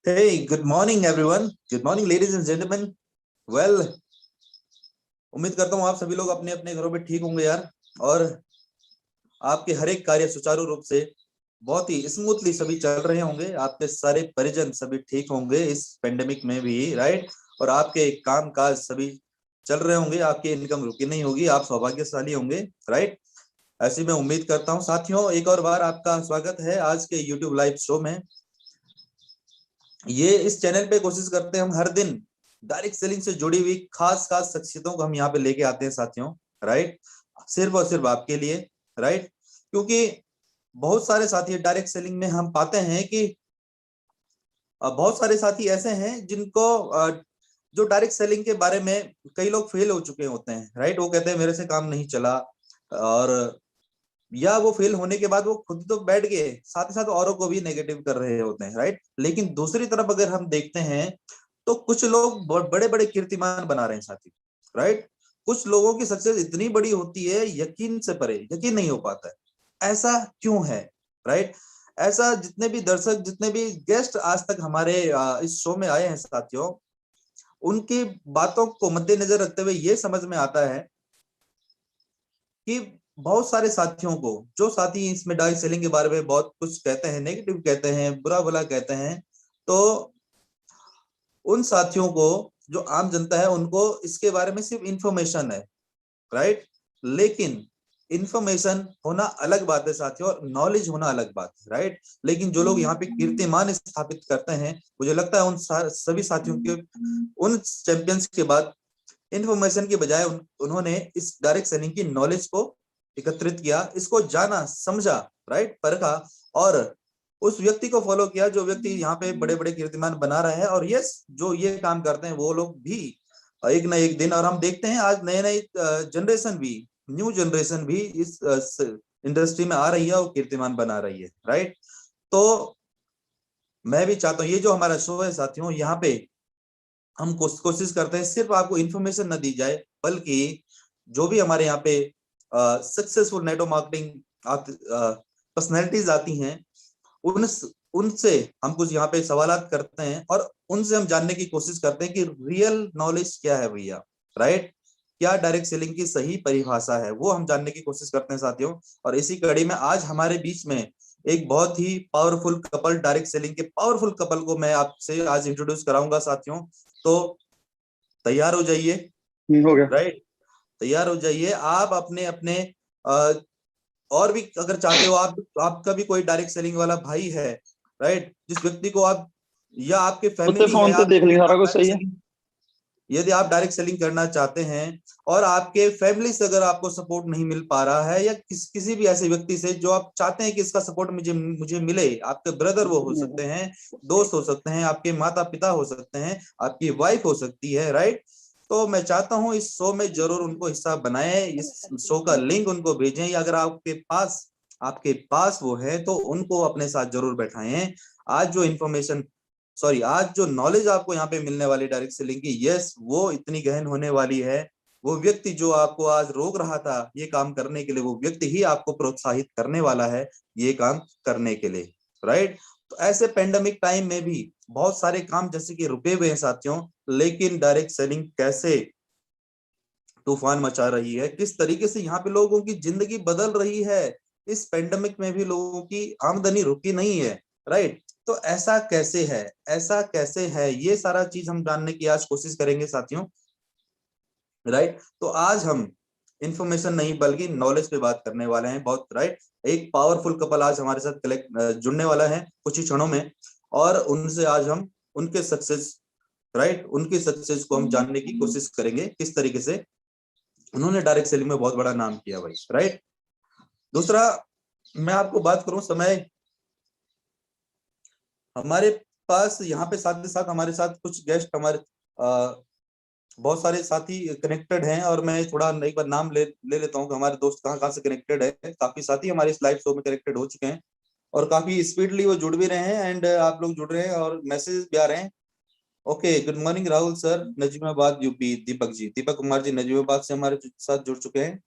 Hey, good morning everyone. Good morning ladies and gentlemen. Well, उम्मीद करता हूँ आप सभी लोग अपने अपने घरों में ठीक होंगे यार, और आपके हर एक कार्य सुचारू रूप से बहुत ही स्मूथली सभी चल रहे होंगे। आपके सारे परिजन सभी ठीक होंगे इस पेंडेमिक में भी, राइट। और आपके काम काज सभी चल रहे होंगे, आपकी इनकम रुकी नहीं होगी, आप सौभाग्यशाली होंगे, राइट। ऐसी मैं उम्मीद करता हूँ। साथियों, एक और बार आपका स्वागत है आज के YouTube लाइव शो में। ये इस चैनल पे कोशिश करते हैं हम हर दिन डायरेक्ट सेलिंग से जुड़ी हुई खास खास शख्सियतों को हम यहाँ पे लेके आते हैं साथियों, राइट। सिर्फ और सिर्फ आपके लिए, राइट। क्योंकि बहुत सारे साथी डायरेक्ट सेलिंग में हम पाते हैं कि बहुत सारे साथी ऐसे हैं जिनको जो डायरेक्ट सेलिंग के बारे में कई लोग फेल हो चुके होते हैं, राइट। वो कहते हैं मेरे से काम नहीं चला, और या वो फेल होने के बाद वो खुद तो बैठ गए, साथ ही साथ औरों को भी नेगेटिव कर रहे होते हैं, राइट। लेकिन दूसरी तरफ अगर हम देखते हैं तो कुछ लोग बड़े बड़े कीर्तिमान बना रहे हैं साथी, राइट। कुछ लोगों की सक्सेस इतनी बड़ी होती है, यकीन से परे, यकीन नहीं हो पाता है। ऐसा क्यों है, राइट। ऐसा जितने भी दर्शक, जितने भी गेस्ट आज तक हमारे इस शो में आए हैं साथियों, उनकी बातों को मद्देनजर रखते हुए ये समझ में आता है कि बहुत सारे साथियों को, जो साथी इसमें डायरेक्ट सेलिंग के बारे में बहुत कुछ कहते हैं, नेगेटिव कहते हैं, बुरा भला कहते हैं, तो उन साथियों को, जो आम जनता है, उनको इसके बारे में सिर्फ इंफॉर्मेशन है, राइट। लेकिन इंफॉर्मेशन होना अलग बात है साथियों, और नॉलेज होना अलग बात है, राइट। लेकिन जो लोग यहाँ पे कीर्तिमान स्थापित करते हैं, मुझे लगता है उन सभी साथियों के, उन चैंपियंस के बाद इंफॉर्मेशन के बजाय उन्होंने इस डायरेक्ट सेलिंग की नॉलेज को एकत्रित किया, इसको जाना, समझा, राइट, परखा, और उस व्यक्ति को फॉलो किया जो व्यक्ति यहाँ पे बड़े बड़े कीर्तिमान बना रहे हैं। और यस, जो ये काम करते हैं वो लोग भी एक ना एक दिन, और हम देखते हैं आज नए नए जनरेशन भी, न्यू जनरेशन भी इस इंडस्ट्री में आ रही है और कीर्तिमान बना रही है, राइट। तो मैं भी चाहता हूँ ये जो हमारा शो है साथियों, यहाँ पे हम कोशिश करते हैं सिर्फ आपको इन्फॉर्मेशन न दी जाए, बल्कि जो भी हमारे यहाँ पे सक्सेसफुल नेटवर्क मार्केटिंग पर्सनैलिटीज आती हैं, उन उनसे हम कुछ यहाँ पे सवालात करते हैं, और उनसे हम जानने की कोशिश करते हैं कि रियल नॉलेज क्या है भैया, राइट। क्या डायरेक्ट सेलिंग की सही परिभाषा है, वो हम जानने की कोशिश करते हैं साथियों। और इसी कड़ी में आज हमारे बीच में एक बहुत ही पावरफुल कपल, डायरेक्ट सेलिंग के पावरफुल कपल को मैं आपसे आज इंट्रोड्यूस कराऊंगा साथियों। तो तैयार हो जाइए, हो गया। राइट। तैयार हो जाइए आप अपने अपने और भी अगर चाहते हो आप, आपका भी कोई डायरेक्ट सेलिंग वाला भाई है, राइट, जिस व्यक्ति को आप, या आपके उससे फैमिली है, फोन पे आप देख ली, सारा कुछ डायरेक्ट सही है। सेलिंग, यदि आप डायरेक्ट सेलिंग करना चाहते हैं और आपके फैमिली से अगर आपको सपोर्ट नहीं मिल पा रहा है, या किसी भी ऐसे व्यक्ति से जो आप चाहते हैं कि इसका सपोर्ट मुझे मुझे मिले, आपके ब्रदर वो हो सकते हैं, दोस्त हो सकते हैं, आपके माता पिता हो सकते हैं, आपकी वाइफ हो सकती है, राइट। तो मैं चाहता हूं इस शो में जरूर उनको हिस्सा बनाएं, इस शो का लिंक उनको भेजें, या अगर आपके पास वो है तो उनको अपने साथ जरूर बैठाएं। आज जो इन्फॉर्मेशन, सॉरी, आज जो नॉलेज आपको यहाँ पे मिलने वाली डायरेक्ट सेलिंग की, यस, वो इतनी गहन होने वाली है। वो व्यक्ति जो आपको आज रोक रहा था ये काम करने के लिए, वो व्यक्ति ही आपको प्रोत्साहित करने वाला है ये काम करने के लिए, राइट। तो ऐसे पेंडेमिक टाइम में भी बहुत सारे काम जैसे कि रुके हुए हैं साथियों, लेकिन डायरेक्ट सेलिंग कैसे तूफान मचा रही है, किस तरीके से यहाँ पे लोगों की जिंदगी बदल रही है। इस पेंडेमिक में भी लोगों की आमदनी रुकी नहीं है, राइट। तो ऐसा कैसे है, ऐसा कैसे है, ये सारा चीज हम जानने की आज कोशिश करेंगे साथियों, राइट। तो आज हम इंफॉर्मेशन नहीं बल्कि नॉलेज पे बात करने वाले हैं, बहुत, राइट। एक पावरफुल कपल आज हमारे साथ कलेक्ट जुड़ने वाला है कुछ ही क्षणों में, और उनसे आज हम उनके सक्सेस, राइट, उनकी सक्सेस को हम जानने की कोशिश करेंगे, किस तरीके से उन्होंने डायरेक्ट सेलिंग में बहुत बड़ा नाम किया भाई, राइट। दूसरा, मैं आपको बात करूं समय, हमारे पास यहाँ पे साथ ही साथ हमारे साथ कुछ गेस्ट, हमारे बहुत सारे साथी कनेक्टेड हैं, और मैं थोड़ा एक बार नाम ले लेता हूँ कि हमारे दोस्त कहाँ कहाँ से कनेक्टेड है। काफी साथी हमारे इस लाइव शो में कनेक्टेड हो चुके हैं, और काफी स्पीडली वो जुड़ भी रहे हैं, एंड आप लोग जुड़ रहे हैं और मैसेज भी आ रहे हैं। Okay, good morning Rahul sir, Najimabad UP. Deepak ji, Deepak Kumar ji Najimabad से हमारे साथ जुड़ चुके हैं।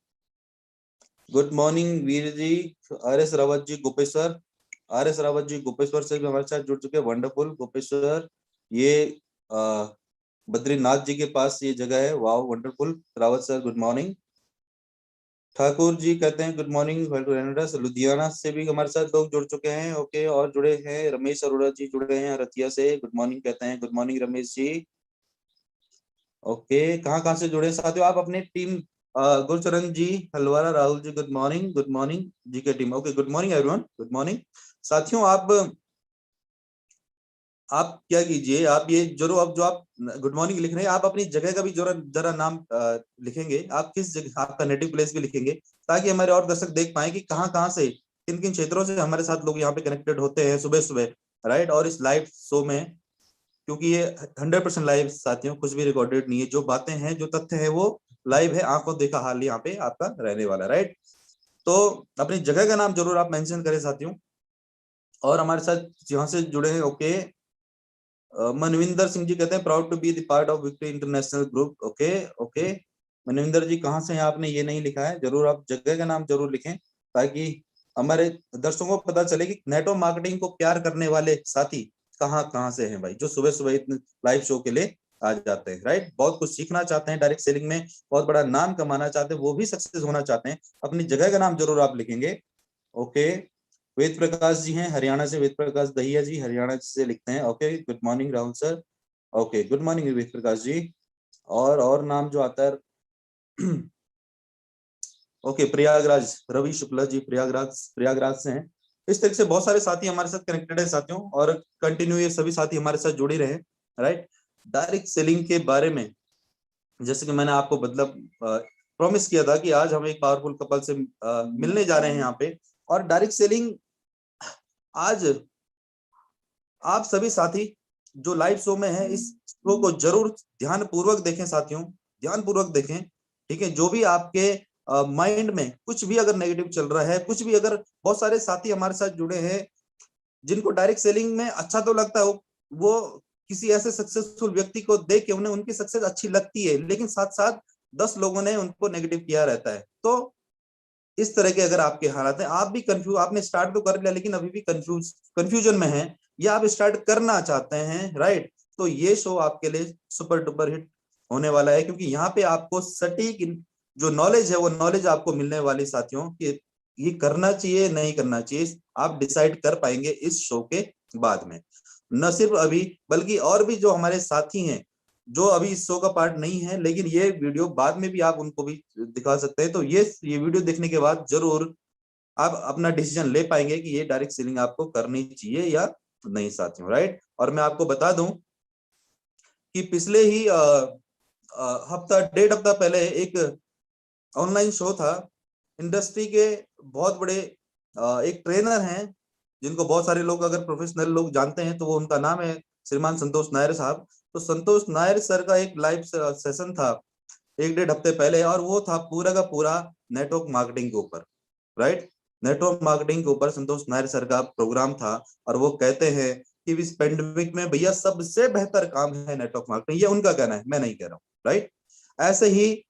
Good morning Veer ji, R S Rawat ji, Gopesh sir, R S Rawat ji Gopeshwar से भी हमारे साथ जुड़ चुके हैं, वंडरफुल। गोपेश्वर ये बद्रीनाथ जी के पास ये जगह है, wow wonderful. Rawat sir good morning. Thakur ji कहते हैं गुड मॉर्निंग लुधियाना से भी हमारे साथ लोग जुड़ चुके हैं, ओके। और जुड़े हैं रमेश अरोड़ा जी जुड़े हैं रतिया से, गुड मॉर्निंग कहते हैं, good morning Ramesh ji. Okay, कहाँ कहाँ से जुड़े साथियों आप अपने टीम? गुरचरण जी हलवारा, राहुल जी गुड मॉर्निंग जी के team, okay good morning everyone, good morning साथियों। आप क्या कीजिए, आप ये जरूर, अब जो आप गुड मॉर्निंग लिख रहे हैं आप अपनी जगह का भी जरा जरा नाम लिखेंगे, आप किस जगह, आपका नेटिव प्लेस भी लिखेंगे, ताकि हमारे और दर्शक देख पाए कि कहाँ कहाँ से, किन किन क्षेत्रों से हमारे साथ लोग यहाँ पे कनेक्टेड होते हैं सुबह सुबह, राइट। और इस लाइव शो में, क्योंकि ये 100% लाइव साथियों, कुछ भी रिकॉर्डेड नहीं है, जो बातें हैं जो तथ्य है वो लाइव है, आंखों देखा हाल यहाँ पे आपका रहने वाला, राइट। तो अपनी जगह का नाम जरूर आप मेंशन करें साथियों। और हमारे साथ यहाँ से जुड़े हैं, ओके। मनविंदर सिंह जी कहते हैं proud to be the part of victory international group, okay okay. Manvinder ji कहाँ से हैं, आपने ये नहीं लिखा है, जरूर आप जगह का नाम जरूर लिखें, ताकि हमारे दर्शकों को पता चले कि नेटवर्क मार्केटिंग को प्यार करने वाले साथी कहाँ कहाँ से हैं भाई, जो सुबह सुबह इतने लाइव शो के लिए आ जाते हैं, राइट। बहुत कुछ सीखना चाहते हैं डायरेक्ट सेलिंग में, बहुत बड़ा नाम कमाना चाहते हैं, वो भी सक्सेस होना चाहते हैं, अपनी जगह का नाम जरूर आप लिखेंगे, ओके। वेद प्रकाश जी हैं हरियाणा से, वेद प्रकाश दहिया जी हरियाणा से लिखते हैं, okay good morning Rahul sir, okay good morning Ved Prakash ji. और नाम जो आता है ओके, प्रयागराज रवि शुक्ला जी प्रयागराज से हैं। इस तरह से बहुत सारे साथी हमारे साथ कनेक्टेड है साथियों, और कंटिन्यू ये सभी साथी हमारे साथ जुड़े रहे, राइट। डायरेक्ट सेलिंग के बारे में, जैसे कि मैंने आपको मतलब प्रॉमिस किया था कि आज हम एक पावरफुल कपल से मिलने जा रहे हैं यहाँ पे। और डायरेक्ट सेलिंग आज आप सभी साथी जो लाइव शो में है, इस शो को जरूर ध्यान पूर्वक देखें साथियों, ध्यान पूर्वक देखें, ठीक है। जो भी आपके माइंड में कुछ भी अगर नेगेटिव चल रहा है, कुछ भी अगर, बहुत सारे साथी हमारे साथ जुड़े हैं जिनको डायरेक्ट सेलिंग में अच्छा तो लगता है, वो किसी ऐसे सक्सेसफुल व्यक्ति को देख के उन्हें उनकी सक्सेस अच्छी लगती है, लेकिन साथ साथ 10 लोगों ने उनको नेगेटिव किया रहता है। तो इस तरह के अगर आपके हालात हैं, आप भी कंफ्यूज, आपने स्टार्ट तो कर लिया लेकिन अभी भी कंफ्यूजन में है, या आप स्टार्ट करना चाहते हैं, राइट, तो ये शो आपके लिए सुपर डुपर हिट होने वाला है, क्योंकि यहाँ पे आपको सटीक जो नॉलेज है वो नॉलेज आपको मिलने वाली साथियों कि ये करना चाहिए नहीं करना चाहिए, आप डिसाइड कर पाएंगे इस शो के बाद में। न सिर्फ अभी, बल्कि और भी जो हमारे साथी हैं जो अभी इस शो का पार्ट नहीं है, लेकिन ये वीडियो बाद में भी आप उनको भी दिखा सकते हैं, तो ये वीडियो देखने के बाद जरूर आप अपना डिसीजन ले पाएंगे कि ये डायरेक्ट सेलिंग आपको करनी चाहिए या नहीं साथियों, राइट। और मैं आपको बता दूं कि पिछले ही हफ्ता डेढ़ हफ्ता पहले एक ऑनलाइन शो था, इंडस्ट्री के बहुत बड़े एक ट्रेनर हैं जिनको बहुत सारे लोग अगर प्रोफेशनल लोग जानते हैं तो वो उनका नाम है श्रीमान संतोष नायर साहब। तो संतोष नायर सर का एक लाइव सेशन था एक डेढ़ हफ्ते पहले, और वो था पूरा का पूरा नेटवर्क मार्केटिंग के ऊपर, राइट। नेटवर्क मार्केटिंग के ऊपर संतोष नायर सर का प्रोग्राम था, और वो कहते हैं कि इस पेंडेमिक में भैया सबसे बेहतर काम है नेटवर्क मार्केटिंग, ये उनका कहना है, मैं नहीं कह रहा हूँ, राइट। ऐसे ही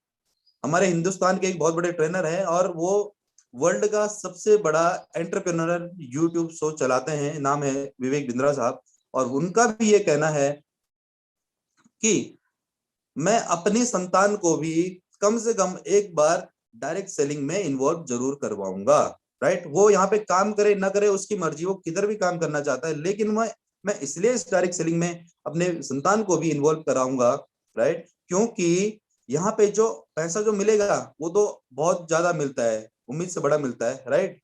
हमारे हिंदुस्तान के एक बहुत बड़े ट्रेनर हैं, और वो वर्ल्ड का सबसे बड़ा एंटरप्रेन्योरल यूट्यूब शो चलाते हैं, नाम है विवेक बिंद्रा साहब। और उनका भी ये कहना है कि मैं अपनी संतान को भी कम से कम एक बार डायरेक्ट सेलिंग में इन्वॉल्व जरूर करवाऊंगा, राइट। वो यहाँ पे काम करे ना करे उसकी मर्जी, वो किधर भी काम करना चाहता है, लेकिन मैं इसलिए इस डायरेक्ट सेलिंग में अपने संतान को भी इन्वॉल्व कराऊंगा, राइट, क्योंकि यहाँ पे जो पैसा जो मिलेगा वो तो बहुत ज्यादा मिलता है, उम्मीद से बड़ा मिलता है, राइट।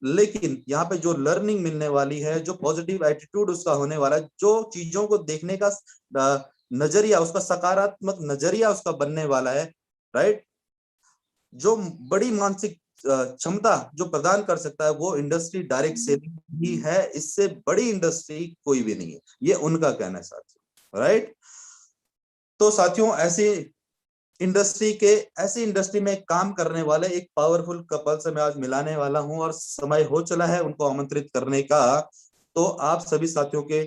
लेकिन यहाँ पे जो लर्निंग मिलने वाली है, जो पॉजिटिव एटीट्यूड उसका होने वाला है, जो चीजों को देखने का नजरिया, उसका सकारात्मक नजरिया उसका बनने वाला है, राइट, जो बड़ी मानसिक क्षमता जो प्रदान कर सकता है, वो इंडस्ट्री डायरेक्ट सेलिंग ही है, इससे बड़ी इंडस्ट्री कोई भी नहीं है, ये उनका कहना है साथियों, राइट। तो साथियों ऐसी इंडस्ट्री में काम करने वाले एक पावरफुल कपल से मैं आज मिलाने वाला हूं, और समय हो चला है उनको आमंत्रित करने का। तो आप सभी साथियों के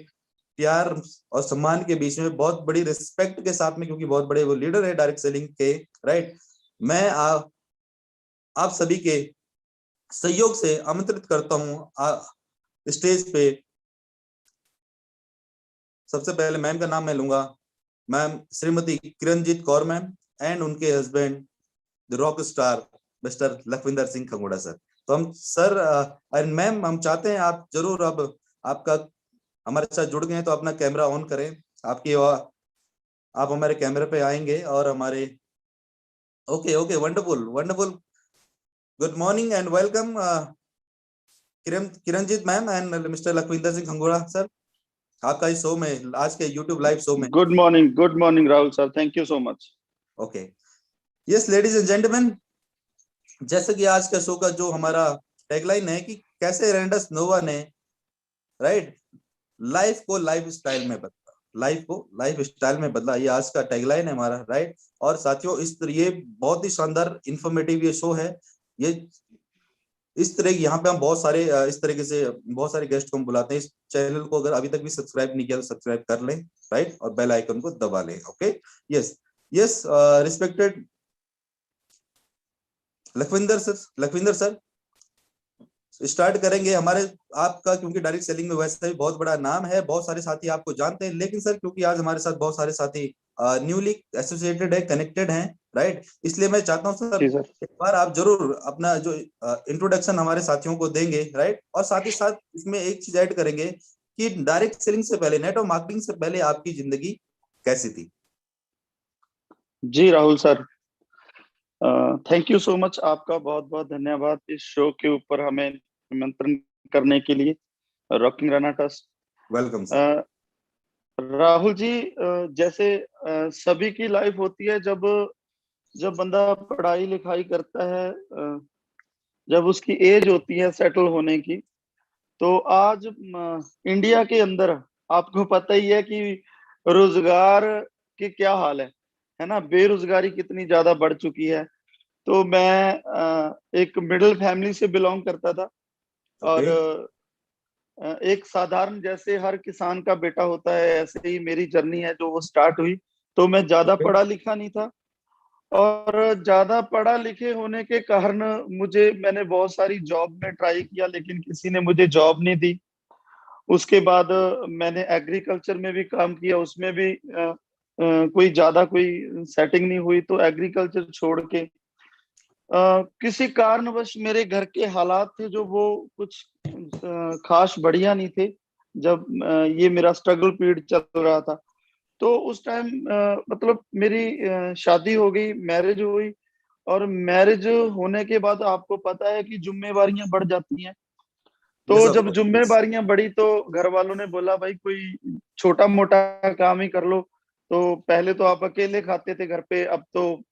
प्यार और सम्मान के बीच में, बहुत बड़ी रिस्पेक्ट के साथ में, क्योंकि बहुत बड़े वो लीडर है डायरेक्ट सेलिंग के, राइट, मैं आप सभी के सहयोग से आमंत्रित करता हूं स्टेज पे सबसे पहले मैम का नाम मैं लूंगा, ma'am Shrimati Kiranjeet Kaur ma'am and उनके husband the rock star mister Lakhvinder Singh Khangoda sir. तो हम सर एंड मैम हम चाहते हैं आप जरूर अब आपका हमारे साथ जुड़ गए हैं तो अपना कैमरा ऑन करें, आपकी आप हमारे कैमरे पे आएंगे और हमारे okay okay wonderful wonderful. Good morning and welcome Kiranjeet ma'am and mister Lakhvinder Singh Khangoda sir, आपका इस शो में, आज के यूट्यूब लाइव शो में। Good morning Rahul sir, thank you so much. Okay yes ladies and gentleman, जैसे कि आज का शो का जो हमारा टैगलाइन है कि कैसे रेंडस नोवा ने राइट लाइफ को लाइफ स्टाइल में बदला, लाइफ को लाइफ स्टाइल में बदला, ये आज का टैगलाइन है हमारा राइट। और साथियों ये बहुत ही शानदार इंफॉर्मेटिव ये शो है, ये इस तरह यहाँ पे हम बहुत सारे इस तरीके से बहुत सारे गेस्ट को हम बुलाते हैं। इस चैनल को अगर अभी तक भी सब्सक्राइब नहीं किया तो सब्सक्राइब कर लें राइट, और बेल आइकन को दबा लें। Okay yes yes respected Lakhwinder sir start करेंगे हमारे आपका, क्योंकि डायरेक्ट सेलिंग में वैसे भी बहुत बड़ा नाम है, बहुत सारे साथी आपको जानते हैं, लेकिन सर क्योंकि आज हमारे साथ बहुत सारे साथी न्यूली एसोसिएटेड है, कनेक्टेड हैं राइट, इसलिए मैं चाहता हूँ सर एक बार आप जरूर अपना जो इंट्रोडक्शन हमारे साथियों को देंगे राइट, और साथ ही साथ इसमें एक चीज ऐड करेंगे कि डायरेक्ट सेलिंग से पहले, नेटवर्क मार्केटिंग से पहले आपकी जिंदगी कैसी थी। जी Rahul sir, thank you so much, आपका बहुत बहुत धन्यवाद इस शो के ऊपर हमें निमंत्रण करने के लिए। रॉकिंग रना trust welcome sir. Rahul ji, जैसे सभी की लाइफ होती है, जब जब बंदा पढ़ाई लिखाई करता है, जब उसकी एज होती है सेटल होने की, तो आज इंडिया के अंदर आपको पता ही है कि रोजगार के क्या हाल है ना, बेरोजगारी कितनी ज्यादा बढ़ चुकी है। तो मैं एक मिडिल फैमिली से बिलोंग करता था, और एक साधारण, जैसे हर किसान का बेटा होता है, ऐसे ही मेरी जर्नी है जो वो स्टार्ट हुई। तो मैं ज्यादा पढ़ा लिखा नहीं था, और ज्यादा पढ़ा लिखे होने के कारण मैंने बहुत सारी जॉब में ट्राई किया, लेकिन किसी ने मुझे जॉब नहीं दी। उसके बाद मैंने एग्रीकल्चर में भी काम किया, उसमें भी कोई ज्यादा कोई सेटिंग नहीं हुई, तो एग्रीकल्चर छोड़ के किसी कारणवश मेरे घर के हालात थे जो वो कुछ खास बढ़िया नहीं थे, जब ये मेरा स्ट्रगल पीरियड चल रहा था। तो उस टाइम मतलब मेरी शादी हो गई, मैरिज हुई, और मैरिज होने के बाद आपको पता है कि जिम्मेवारियां बढ़ जाती हैं। तो yes, जब जिम्मेवारियां बढ़ी तो घर वालों ने बोला भाई कोई छोटा मोटा काम ही कर लो। तो पहले तो आप अकेले खाते थे घर पे, अब तो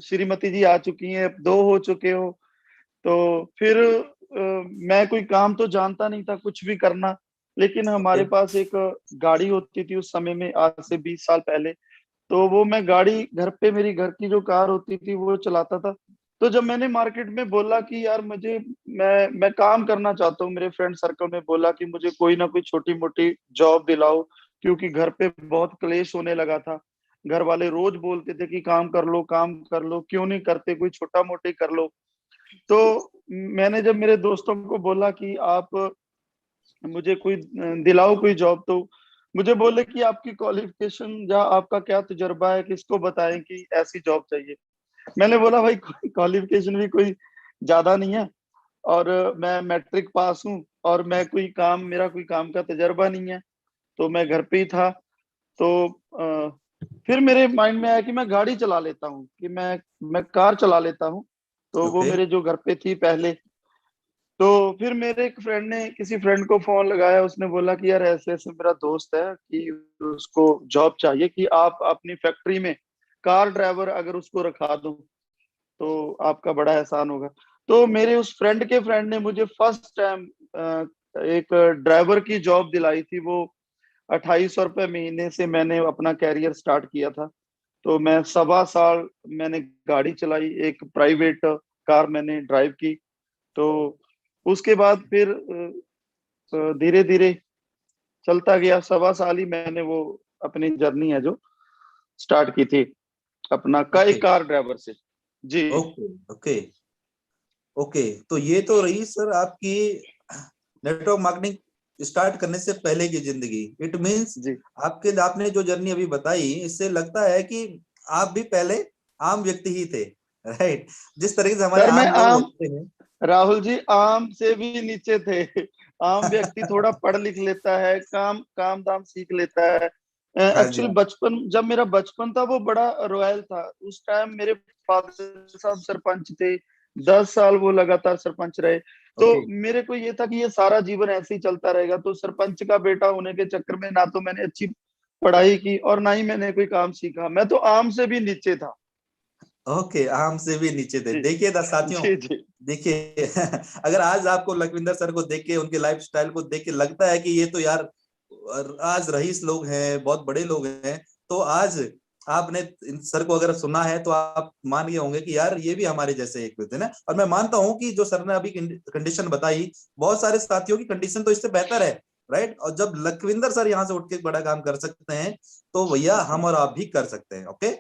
श्रीमती जी आ चुकी हैं, अब दो हो चुके हो। तो फिर मैं कोई काम तो जानता नहीं था कुछ भी करना, लेकिन हमारे okay. पास एक गाड़ी होती थी उस समय में, आज से 20 साल पहले। तो वो मैं गाड़ी घर पे, मेरी घर की जो कार होती थी वो चलाता था। तो जब मैंने मार्केट में बोला कि यार मुझे, मैं काम करना चाहता हूँ, मेरे फ्रेंड सर्कल में बोला कि मुझे कोई ना कोई छोटी मोटी जॉब दिलाओ, क्योंकि घर पे बहुत क्लेश होने लगा था। घर वाले रोज बोलते थे कि काम कर लो, काम कर लो, क्यों नहीं करते, कोई छोटा मोटी कर लो। तो मैंने जब मेरे दोस्तों को बोला कि आप मुझे कोई दिलाओ कोई जॉब, तो मुझे बोले कि आपकी क्वालिफिकेशन या आपका क्या तजुर्बा है, किसको बताएं कि ऐसी जॉब चाहिए। मैंने बोला भाई क्वालिफिकेशन भी कोई ज्यादा नहीं है, और मैं मैट्रिक पास हूँ, और मैं कोई काम, मेरा कोई काम का तजुर्बा नहीं है, तो मैं घर पे ही था। तो फिर मेरे माइंड में आया कि मैं गाड़ी चला लेता हूँ, कि मैं कार चला लेता हूँ। तो वो Okay. मेरे जो घर पे थी पहले। तो फिर मेरे एक फ्रेंड ने किसी फ्रेंड को फोन लगाया, उसने बोला कि यार ऐसे ऐसे मेरा दोस्त है कि उसको जॉब चाहिए, कि आप अपनी फैक्ट्री में कार ड्राइवर अगर उसको रखा दो तो आपका बड़ा एहसान होगा। तो मेरे उस फ्रेंड के फ्रेंड ने मुझे फर्स्ट टाइम एक ड्राइवर की जॉब दिलाई थी। वो 2800 रुपये महीने से मैंने अपना कैरियर स्टार्ट किया था। तो मैं 1.25 साल मैंने गाड़ी चलाई, एक प्राइवेट कार मैंने ड्राइव की। तो उसके बाद फिर धीरे धीरे चलता गया, 1.25 साल ही मैंने वो अपनी जर्नी है जो स्टार्ट की थी अपना कई Okay. कार ड्राइवर से। जी ओके ओके ओके, तो ये तो रही सर आपकी नेटवर्क मार्केटिंग स्टार्ट करने से पहले की जिंदगी। इट मींस जी आपने जो जर्नी अभी बताई, इससे लगता है कि आप भी पहले आम व्यक्ति ही थे, राइट? जिस तरीके से हमारे सर, मैं आम लोग आम, होते हैं। राहुल जी आम से भी नीचे थे। आम व्यक्ति थोड़ा पढ़ लिख लेता है, काम काम दाम सीख लेता है। हाँ जी, एक्चुअली हाँ। बचपन, जब मेरा बचपन था वो बड़ा रॉयल था। उस टाइम मेरे फादर साहब सरपंच थे, 10 साल वो लगातार सरपंच रहे। तो ओके। मेरे को ये था कि ये सारा जीवन ऐसे ही चलता रहेगा। तो सरपंच का बेटा होने के चक्कर में ना तो मैंने अच्छी पढ़ाई की और ना ही मैंने कोई काम सीखा। मैं तो आम से भी नीचे था। ओके, आम से भी नीचे थे। जी देखिए साथियों, जी जी देखिए अगर आज आपको लखविंदर सर को देख के, उनके लाइफ स्टाइल को देख के लगता है कि ये तो यार आज रईस लोग हैं, बहुत बड़े लोग हैं, तो आज आपने इन सर को अगर सुना है तो आप मान गए होंगे कि यार ये भी हमारे जैसे एक थे ना। और मैं मानता हूं कि जो सर ने अभी कंडीशन बताई, बहुत सारे साथियों की कंडीशन तो इससे बेहतर है, राइट? और जब लखविंदर सर यहाँ से उठ के बड़ा काम कर सकते हैं, तो भैया हम और आप भी कर सकते हैं। ओके,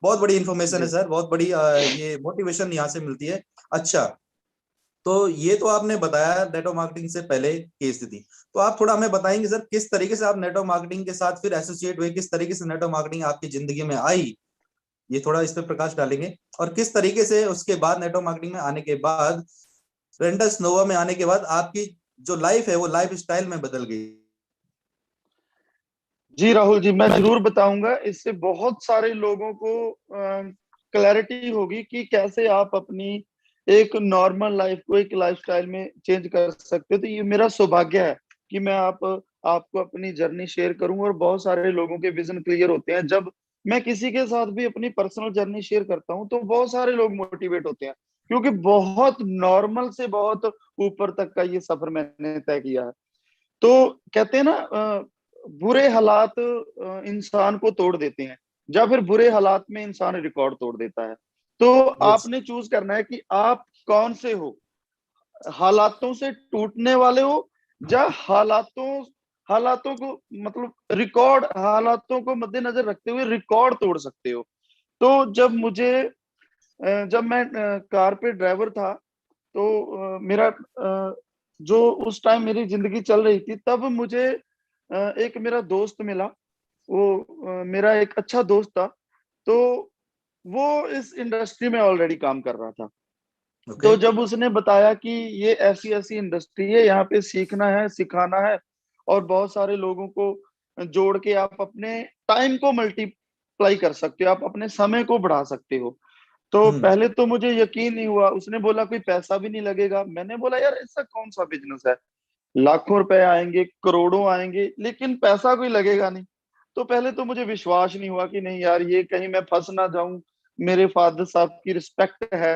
बहुत बड़ी इंफॉर्मेशन है जी सर, बहुत बड़ी ये मोटिवेशन यहाँ से मिलती है। अच्छा, तो ये तो आपने बताया नेटवर्क मार्केटिंग से पहले की स्थिति। तो आप थोड़ा हमें बताएंगे सर, किस तरीके से आप नेटवर्क मार्केटिंग के साथ फिर एसोसिएट हुए, किस तरीके से नेटवर्क मार्केटिंग आपकी जिंदगी में आई, ये थोड़ा इस पे प्रकाश डालेंगे? और किस तरीके से उसके बाद नेटवर्क मार्केटिंग में आने के बाद, रेंडस नोवा में आने के बाद आपकी जो लाइफ है वो लाइफ स्टाइल में बदल गई? जी राहुल जी, मैं जरूर बताऊंगा। इससे बहुत सारे लोगों को क्लैरिटी होगी कि कैसे आप अपनी एक नॉर्मल लाइफ को एक लाइफस्टाइल में चेंज कर सकते हो। तो ये मेरा सौभाग्य है कि मैं आपको अपनी जर्नी शेयर करूं। और बहुत सारे लोगों के विजन क्लियर होते हैं। जब मैं किसी के साथ भी अपनी पर्सनल जर्नी शेयर करता हूं तो बहुत सारे लोग मोटिवेट होते हैं, क्योंकि बहुत नॉर्मल से बहुत ऊपर तक का ये सफर मैंने तय किया है। तो कहते हैं ना, बुरे हालात इंसान को तोड़ देते हैं, या फिर बुरे हालात में इंसान रिकॉर्ड तोड़ देता है। तो यस। आपने चूज करना है कि आप कौन से हो, हालातों से टूटने वाले हो, या हालातों को मतलब रिकॉर्ड, हालातों को मद्देनजर रखते हुए रिकॉर्ड तोड़ सकते हो। तो जब मैं कार पे ड्राइवर था, तो मेरा जो उस टाइम मेरी जिंदगी चल रही थी, तब मुझे एक मेरा दोस्त मिला। वो मेरा एक अच्छा दोस्त था। तो वो इस इंडस्ट्री में ऑलरेडी काम कर रहा था। ओके। तो जब उसने बताया कि ये ऐसी ऐसी इंडस्ट्री है, यहाँ पे सीखना है, सिखाना है, और बहुत सारे लोगों को जोड़ के आप अपने टाइम को मल्टीप्लाई कर सकते हो, आप अपने समय को बढ़ा सकते हो। तो हम्म। पहले तो मुझे यकीन नहीं हुआ। उसने बोला कोई पैसा भी नहीं लगेगा। मैंने बोला यार ऐसा कौन सा बिजनेस है, लाखों रुपए आएंगे, करोड़ों आएंगे, लेकिन पैसा कोई लगेगा नहीं। तो पहले तो मुझे विश्वास नहीं हुआ कि नहीं यार, ये कहीं मैं फंस ना जाऊं। मेरे फादर साहब की रिस्पेक्ट है,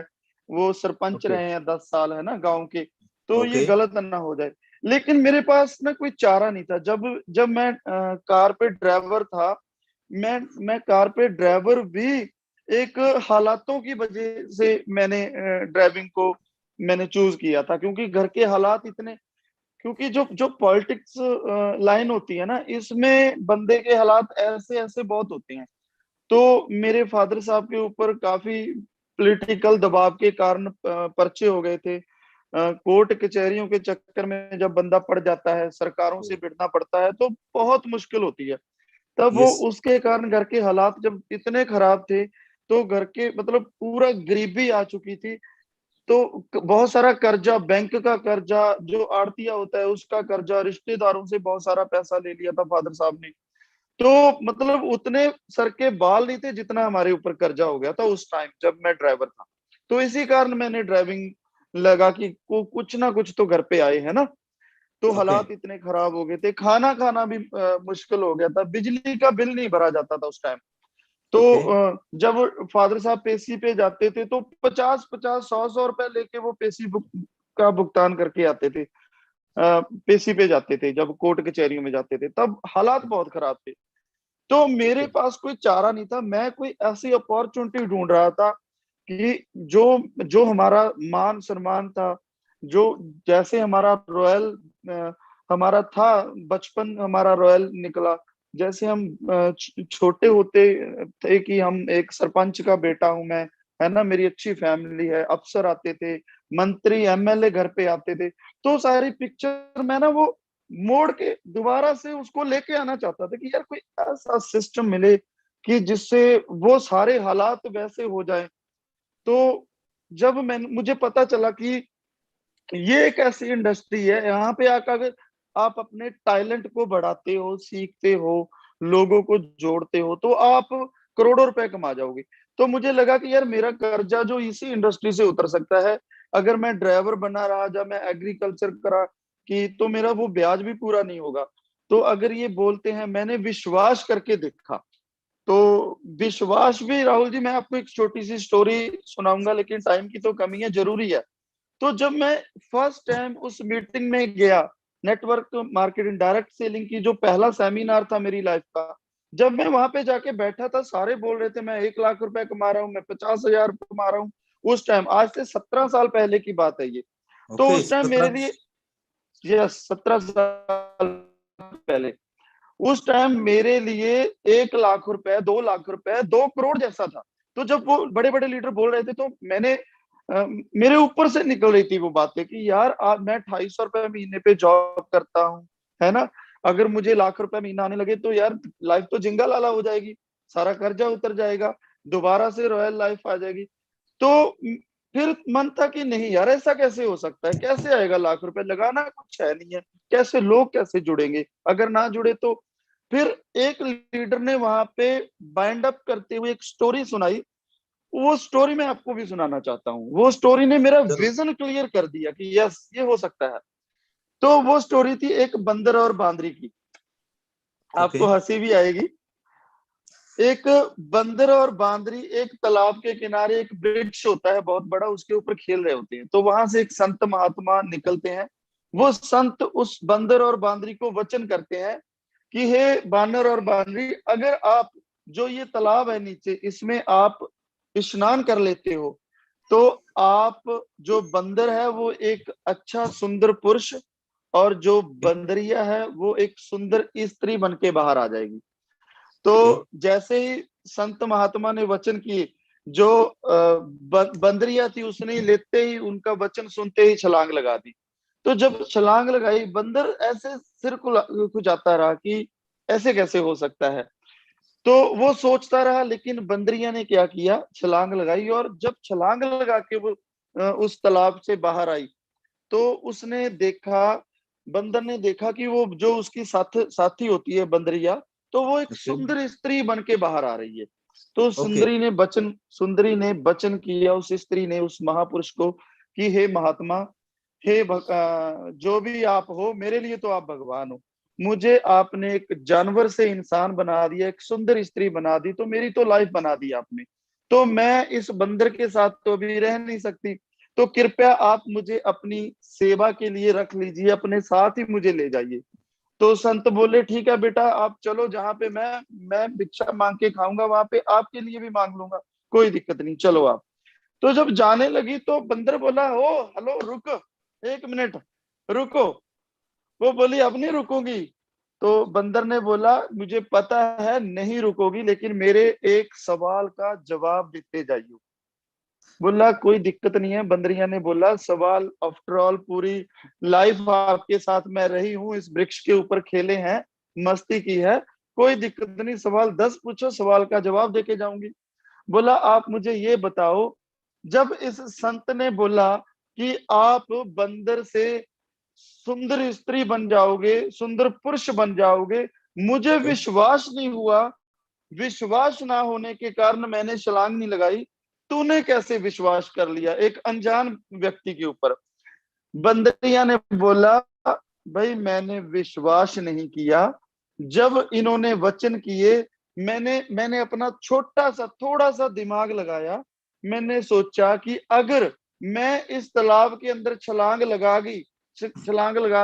वो सरपंच ओके। रहे हैं 10 साल, है ना, गांव के। तो ये ओके। गलत ना हो जाए। लेकिन मेरे पास ना कोई चारा नहीं था। जब जब मैं कार पे ड्राइवर था, मैं कार पे ड्राइवर भी एक हालातों की वजह से मैंने ड्राइविंग को मैंने चूज किया था, क्योंकि घर के हालात इतने, क्योंकि जो जो पॉलिटिक्स लाइन होती है ना, इसमें बंदे के हालात ऐसे ऐसे बहुत होते हैं। तो मेरे फादर साहब के ऊपर काफी पॉलिटिकल दबाव के कारण पर्चे हो गए थे। कोर्ट कचहरियों के चक्कर में जब बंदा पड़ जाता है, सरकारों से भिड़ना पड़ता है, तो बहुत मुश्किल होती है। तब वो यस। उसके कारण घर के हालात जब इतने खराब थे, तो घर के मतलब पूरा गरीबी आ चुकी थी। तो बहुत सारा कर्जा, बैंक का कर्जा, जो आड़तिया होता है उसका कर्जा, रिश्तेदारों से बहुत सारा पैसा ले लिया था फादर साहब ने। तो मतलब उतने सर के बाल नहीं थे जितना हमारे ऊपर कर्जा हो गया था उस टाइम जब मैं ड्राइवर था। तो इसी कारण मैंने ड्राइविंग लगा कि कुछ ना कुछ तो घर पे आए, है ना। तो ओके। हालात इतने खराब हो गए थे, खाना खाना भी मुश्किल हो गया था, बिजली का बिल नहीं भरा जाता था उस टाइम। तो ओके। जब फादर साहब पेशी पे जाते थे तो 50-50, 100-100 रुपए लेके वो पेशी बुक का भुगतान करके आते थे। पेशी पे जाते थे जब कोर्ट कचहरियों में जाते थे, तब हालात बहुत खराब थे। तो मेरे पास कोई चारा नहीं था। मैं कोई ऐसी अपॉर्चुनिटी ढूंढ रहा था कि जो जो हमारा मान सम्मान था, जो जैसे हमारा रॉयल हमारा था, बचपन हमारा रॉयल निकला। जैसे हम छोटे होते थे कि हम एक सरपंच का बेटा हूं मैं, है ना, मेरी अच्छी फैमिली है, अफसर आते थे, मंत्री एमएलए घर पे आते थे। तो सारी पिक्चर मैं ना वो मोड़ के दोबारा से उसको लेके आना चाहता था कि यार कोई ऐसा सिस्टम मिले कि जिससे वो सारे हालात वैसे हो जाए। तो जब मुझे पता चला कि ये एक ऐसी इंडस्ट्री है, यहाँ पे आकर अगर आप अपने टैलेंट को बढ़ाते हो, सीखते हो, लोगों को जोड़ते हो, तो आप करोड़ों रुपए कमा जाओगे। तो मुझे लगा कि यार मेरा कर्जा जो इसी इंडस्ट्री से उतर सकता है, अगर मैं ड्राइवर बना रहा या मैं एग्रीकल्चर करा कि तो मेरा वो ब्याज भी पूरा नहीं होगा। तो अगर ये बोलते हैं, मैंने विश्वास करके देखा। तो विश्वास भी राहुल जी, मैं आपको एक छोटी सी स्टोरी सुनाऊंगा, लेकिन टाइम की तो कमी है, जरूरी है। तो जब मैं फर्स्ट टाइम उस मीटिंग में गया, नेटवर्क मार्केटिंग डायरेक्ट सेलिंग की जो पहला सेमिनार था मेरी लाइफ का, जब मैं वहां पे जाके बैठा था, सारे बोल रहे थे मैं 1 लाख रुपए कमा रहा हूँ, मैं 50,000 कमा रहा हूँ। उस टाइम, आज से 17 साल पहले की बात है ये। तो ओके, उस टाइम मेरे लिए, यस, 17 साल पहले, उस टाइम मेरे लिए 1 लाख रुपए, 2 लाख रुपए, 2 करोड़ जैसा था। तो जब वो बड़े बड़े लीडर बोल रहे थे, तो मेरे ऊपर से निकल रही थी वो बातें कि यार आज मैं 250 रुपए महीने पे जॉब करता हूँ, है ना। अगर मुझे लाख रुपए महीना आने लगे तो यार लाइफ तो जिंगा लाला हो जाएगी, सारा कर्जा उतर जाएगा, दोबारा से रॉयल लाइफ आ जाएगी। तो फिर मन था कि नहीं यार, ऐसा कैसे हो सकता है, कैसे आएगा लाख रुपए, लगाना कुछ है नहीं है, कैसे लोग कैसे जुड़ेंगे, अगर ना जुड़े तो। फिर एक लीडर ने वहां पे बाइंड अप करते हुए एक स्टोरी सुनाई। वो स्टोरी मैं आपको भी सुनाना चाहता हूँ। वो स्टोरी ने मेरा जरूर। विजन क्लियर कर दिया कि यस, ये हो सकता है। तो वो स्टोरी थी एक बंदर और बांदरी की। ओके। आपको हंसी भी आएगी। एक बंदर और बांदरी एक तालाब के किनारे, एक वृक्ष होता है बहुत बड़ा, उसके ऊपर खेल रहे होते हैं। तो वहां से एक संत महात्मा निकलते हैं। वो संत उस बंदर और बांदरी को वचन करते हैं कि हे बानर और बांदरी, अगर आप, जो ये तालाब है नीचे, इसमें आप स्नान कर लेते हो, तो आप, जो बंदर है वो एक अच्छा सुंदर पुरुष, और जो बंदरिया है वो एक सुंदर स्त्री बन के बाहर आ जाएगी। ओके। तो जैसे ही संत महात्मा ने वचन किए, जो बंदरिया थी, उसने लेते ही, उनका वचन सुनते ही छलांग लगा दी। तो जब छलांग लगाई, बंदर ऐसे सिर को खुजाता रहा कि ऐसे कैसे हो सकता है। तो वो सोचता रहा, लेकिन बंदरिया ने क्या किया, छलांग लगाई, और जब छलांग लगा के वो उस तालाब से बाहर आई, तो उसने देखा, बंदर ने देखा कि वो जो उसकी साथी होती है बंदरिया, तो वो एक ओके। सुंदर स्त्री बन के बाहर आ रही है। तो ओके। सुंदरी ने वचन किया उस स्त्री ने, उस महापुरुष को, कि हे महात्मा, जो भी आप हो, मेरे लिए तो आप भगवान हो। मुझे आपने एक जानवर से इंसान बना दिया, एक सुंदर स्त्री बना दी, तो मेरी तो लाइफ बना दी आपने। तो मैं इस बंदर के साथ तो अभी रह नहीं सकती। तो कृपया आप मुझे अपनी सेवा के लिए रख लीजिए, अपने साथ ही मुझे ले जाइए। तो संत बोले, ठीक है बेटा, आप चलो, जहां पे मैं भिक्षा मांग के खाऊंगा, वहां पे आपके लिए भी मांग लूंगा, कोई दिक्कत नहीं, चलो आप। तो जब जाने लगी, तो बंदर बोला, ओ हेलो, रुक, 1 मिनट रुको। वो बोली, अब नहीं रुकूंगी। तो बंदर ने बोला, मुझे पता है नहीं रुकोगी, लेकिन मेरे एक सवाल का जवाब देते जाइए। बोला, कोई दिक्कत नहीं है। बंदरिया ने बोला, सवाल, आफ्टर ऑल पूरी लाइफ आपके साथ मैं रही हूँ, इस वृक्ष के ऊपर खेले हैं, मस्ती की है, कोई दिक्कत नहीं, सवाल 10 पूछो, सवाल का जवाब देके जाऊंगी। बोला, आप मुझे ये बताओ, जब इस संत ने बोला कि आप बंदर से सुंदर स्त्री बन जाओगे, सुंदर पुरुष बन जाओगे, मुझे ओके। विश्वास नहीं हुआ। विश्वास ना होने के कारण मैंने छलांग नहीं लगाई। तूने कैसे विश्वास कर लिया एक अनजान व्यक्ति के ऊपर। बंदरिया ने बोला, भाई मैंने विश्वास नहीं किया, जब इन्होंने वचन किए, मैंने अपना छोटा सा, थोड़ा सा दिमाग लगाया। मैंने सोचा कि अगर मैं इस तालाब के अंदर छलांग लगा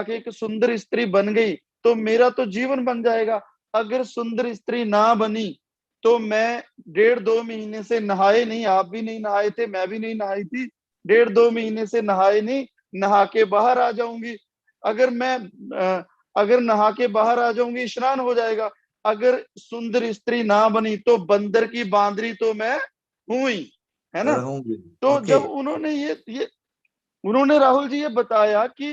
के एक सुंदर स्त्री बन गई, तो मेरा तो जीवन बन जाएगा। अगर सुंदर स्त्री ना बनी, तो मैं 1.5-2 महीने से नहाए नहीं, आप भी नहीं नहाए थे, मैं भी नहीं नहाई थी, 1.5-2 महीने से नहाए नहीं, नहा के बाहर आ जाऊंगी। अगर मैं अगर नहा के बाहर आ जाऊंगी, स्नान हो जाएगा। अगर सुंदर स्त्री ना बनी, तो बंदर की बांदरी तो मैं हूं ही, है ना। रहूंगी। तो ओके। जब उन्होंने ये उन्होंने राहुल जी ये बताया कि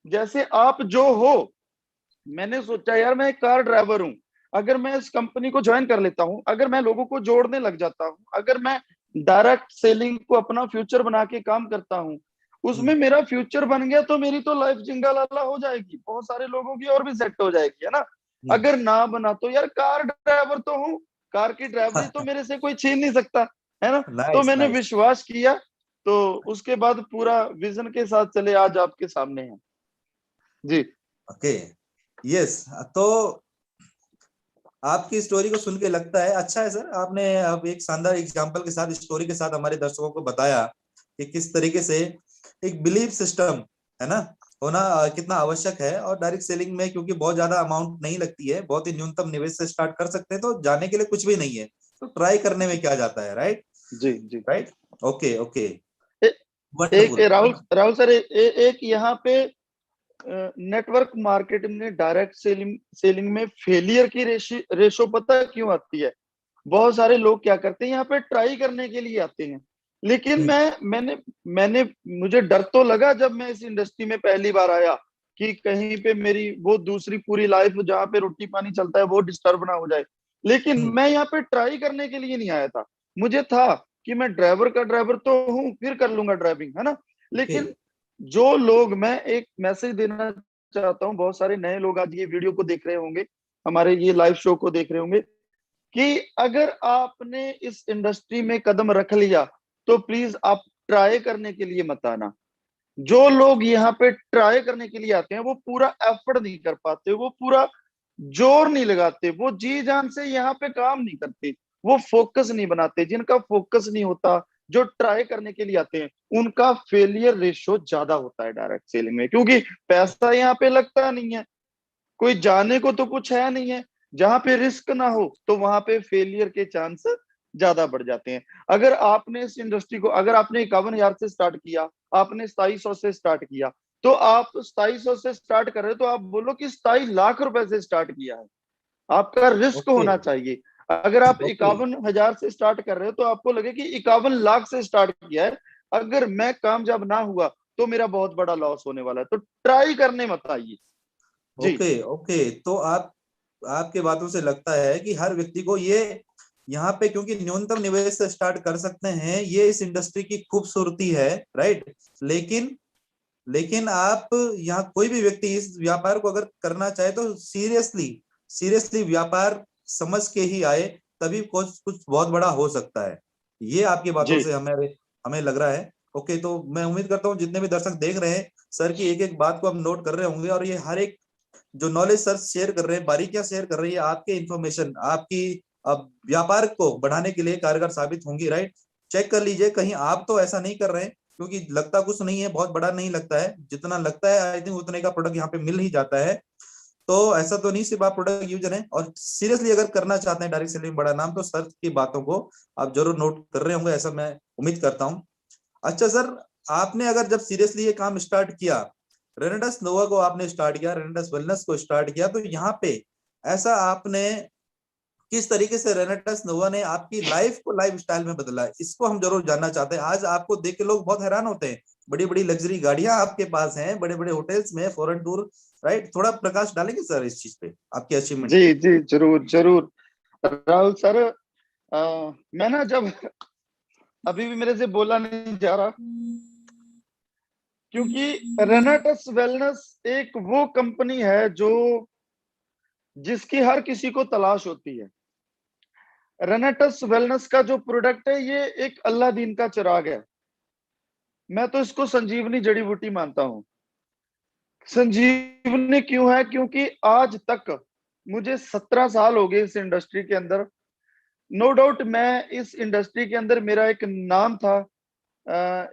जैसे आप जो हो, मैंने सोचा यार मैं एक कार ड्राइवर हूं, अगर मैं इस कंपनी को ज्वाइन कर लेता हूं, अगर मैं लोगों को जोड़ने लग जाता हूं, अगर मैं डायरेक्ट सेलिंग को अपना फ्यूचर बना के काम करता हूं, उसमें हम्म, मेरा फ्यूचर बन गया तो मेरी तो लाइफ जिंगालाला हो जाएगी, बहुत सारे लोगों की और भी सेट हो जाएगी, है ना। हम्म। अगर ना बना तो यार कार ड्राइवर तो हूँ, कार की ड्राइवरी तो मेरे से कोई छीन नहीं सकता, है ना। तो नाइस मैंने नाइस। विश्वास किया, तो उसके बाद पूरा विजन के साथ चले, आज आपके सामने हैं जी। Okay, yes. तो आपकी स्टोरी को सुन के लगता है अच्छा है सर, आपने अब एक शानदार एग्जांपल के साथ, स्टोरी के साथ हमारे दर्शकों को बताया कि किस तरीके से एक बिलीफ सिस्टम, है ना, होना कितना आवश्यक है। और डायरेक्ट सेलिंग में क्योंकि बहुत ज्यादा अमाउंट नहीं लगती है, बहुत ही न्यूनतम निवेश से स्टार्ट कर सकते हैं, तो जाने के लिए कुछ भी नहीं है, तो ट्राई करने में क्या जाता है, राइट। जी जी। राइट। Okay okay. ए, एक वंडरफुल। राहुल राहुल सर, एक यहाँ पे नेटवर्क मार्केटिंग में डायरेक्ट सेलिंग सेलिंग में फेलियर की रेशो पता क्यों आती है। बहुत सारे लोग क्या करते हैं, यहाँ पे ट्राई करने के लिए आते हैं, लेकिन हम्म मैंने मैंने मुझे डर तो लगा जब मैं इस इंडस्ट्री में पहली बार आया, कि कहीं पे मेरी वो दूसरी पूरी लाइफ जहाँ पे रोटी पानी चलता है वो डिस्टर्ब ना हो जाए। लेकिन हम्म। मैं यहाँ पे ट्राई करने के लिए नहीं आया था, मुझे था कि मैं ड्राइवर का ड्राइवर तो हूँ, फिर कर लूंगा ड्राइविंग, है ना। ओके। लेकिन जो लोग, मैं एक मैसेज देना चाहता हूँ, बहुत सारे नए लोग आज ये वीडियो को देख रहे होंगे, हमारे ये लाइव शो को देख रहे होंगे, कि अगर आपने इस इंडस्ट्री में कदम रख लिया तो प्लीज आप ट्राई करने के लिए मत आना। जो लोग यहाँ पे ट्राई करने के लिए आते हैं वो पूरा एफर्ट नहीं कर पाते, वो पूरा जोर नहीं लगाते, वो जी जान से यहाँ पे काम नहीं करते, वो फोकस नहीं बनाते। जिनका फोकस नहीं होता, जो ट्राई करने के लिए आते हैं, उनका फेलियर रेशो ज्यादा होता है डायरेक्ट सेलिंग में, क्योंकि पैसा यहाँ पे लगता नहीं है, कोई जाने को तो कुछ है नहीं है। जहां पे रिस्क ना हो तो वहां पे फेलियर के चांस ज्यादा बढ़ जाते हैं। अगर आपने इस इंडस्ट्री को, अगर आपने 51,000 से स्टार्ट किया, आपने 2700 से स्टार्ट किया, तो आप 2700 से स्टार्ट कर रहे हो तो आप बोलो कि 27 लाख रुपए से स्टार्ट किया है, आपका रिस्क ओके होना चाहिए। अगर आप ओके। 51,000 से स्टार्ट कर रहे हो तो आपको लगे कि 51 लाख से स्टार्ट किया है, अगर मैं कामयाब ना हुआ तो मेरा बहुत बड़ा लॉस होने वाला है, तो ट्राई करने मत आइए जी। Okay okay. तो आप, आपके बातों से लगता है कि हर व्यक्ति को ये यहाँ पे, क्योंकि न्यूनतम निवेश से स्टार्ट कर सकते हैं, ये इस इंडस्ट्री की खूबसूरती है, राइट। लेकिन लेकिन आप यहाँ कोई भी व्यक्ति इस व्यापार को अगर करना चाहे तो सीरियसली सीरियसली व्यापार समझ के ही आए, तभी कुछ कुछ बहुत बड़ा हो सकता है। ये आपकी बातों जी से हमें हमें लग रहा है। ओके, तो मैं उम्मीद करता हूँ जितने भी दर्शक देख रहे हैं, सर की एक एक बात को हम नोट कर रहे होंगे, और ये हर एक जो नॉलेज सर शेयर कर रहे हैं, बारीकियां शेयर कर रही है, आपके इंफॉर्मेशन आपकी अब व्यापार को बढ़ाने के लिए कारगर साबित होंगी, राइट। चेक कर लीजिए कहीं आप तो ऐसा नहीं कर रहे हैं, क्योंकि लगता कुछ नहीं है, बहुत बड़ा नहीं लगता है, जितना लगता है आई थिंक उतने का प्रोडक्ट यहाँ पे मिल ही जाता है। तो ऐसा तो नहीं सिर्फ आप प्रोडक्ट यूजर हैं, और सीरियसली अगर करना चाहते हैं डायरेक्ट सेलिंग बड़ा नाम, तो सर की बातों को आप जरूर नोट कर रहे होंगे, ऐसा मैं उम्मीद करता हूँ। अच्छा सर, आपने अगर जब सीरियसली ये काम स्टार्ट किया, रेनेडस नोवा को आपने स्टार्ट किया, रेनेडस वेलनेस को स्टार्ट किया, तो यहाँ पे ऐसा आपने किस तरीके से रेनेडस नोवा ने आपकी लाइफ को लाइफ स्टाइल में बदला है, इसको हम जरूर जानना चाहते हैं। आज आपको देख के लोग बहुत हैरान होते हैं, बड़ी बड़ी लग्जरी गाड़ियां आपके पास हैं, बड़े बड़े होटल्स में फॉरेन टूर, राइट। थोड़ा प्रकाश डालेंगे सर इस चीज पे, आपकी अचीवमेंट जी पे। जी, जरूर जरूर। राहुल सर, मैं ना जब, अभी भी मेरे से बोला नहीं जा रहा, क्योंकि रेनाटस वेलनेस एक वो कंपनी है जो, जिसकी हर किसी को तलाश होती है। रेनाटस वेलनेस का जो प्रोडक्ट है, ये एक अल्लाह दीन का चिराग है। मैं तो इसको संजीवनी जड़ी बूटी मानता हूँ। संजीवनी क्यों है? क्योंकि आज तक मुझे 17 साल हो गए इस इंडस्ट्री के अंदर। नो डाउट मैं इस इंडस्ट्री के अंदर, मेरा एक नाम था,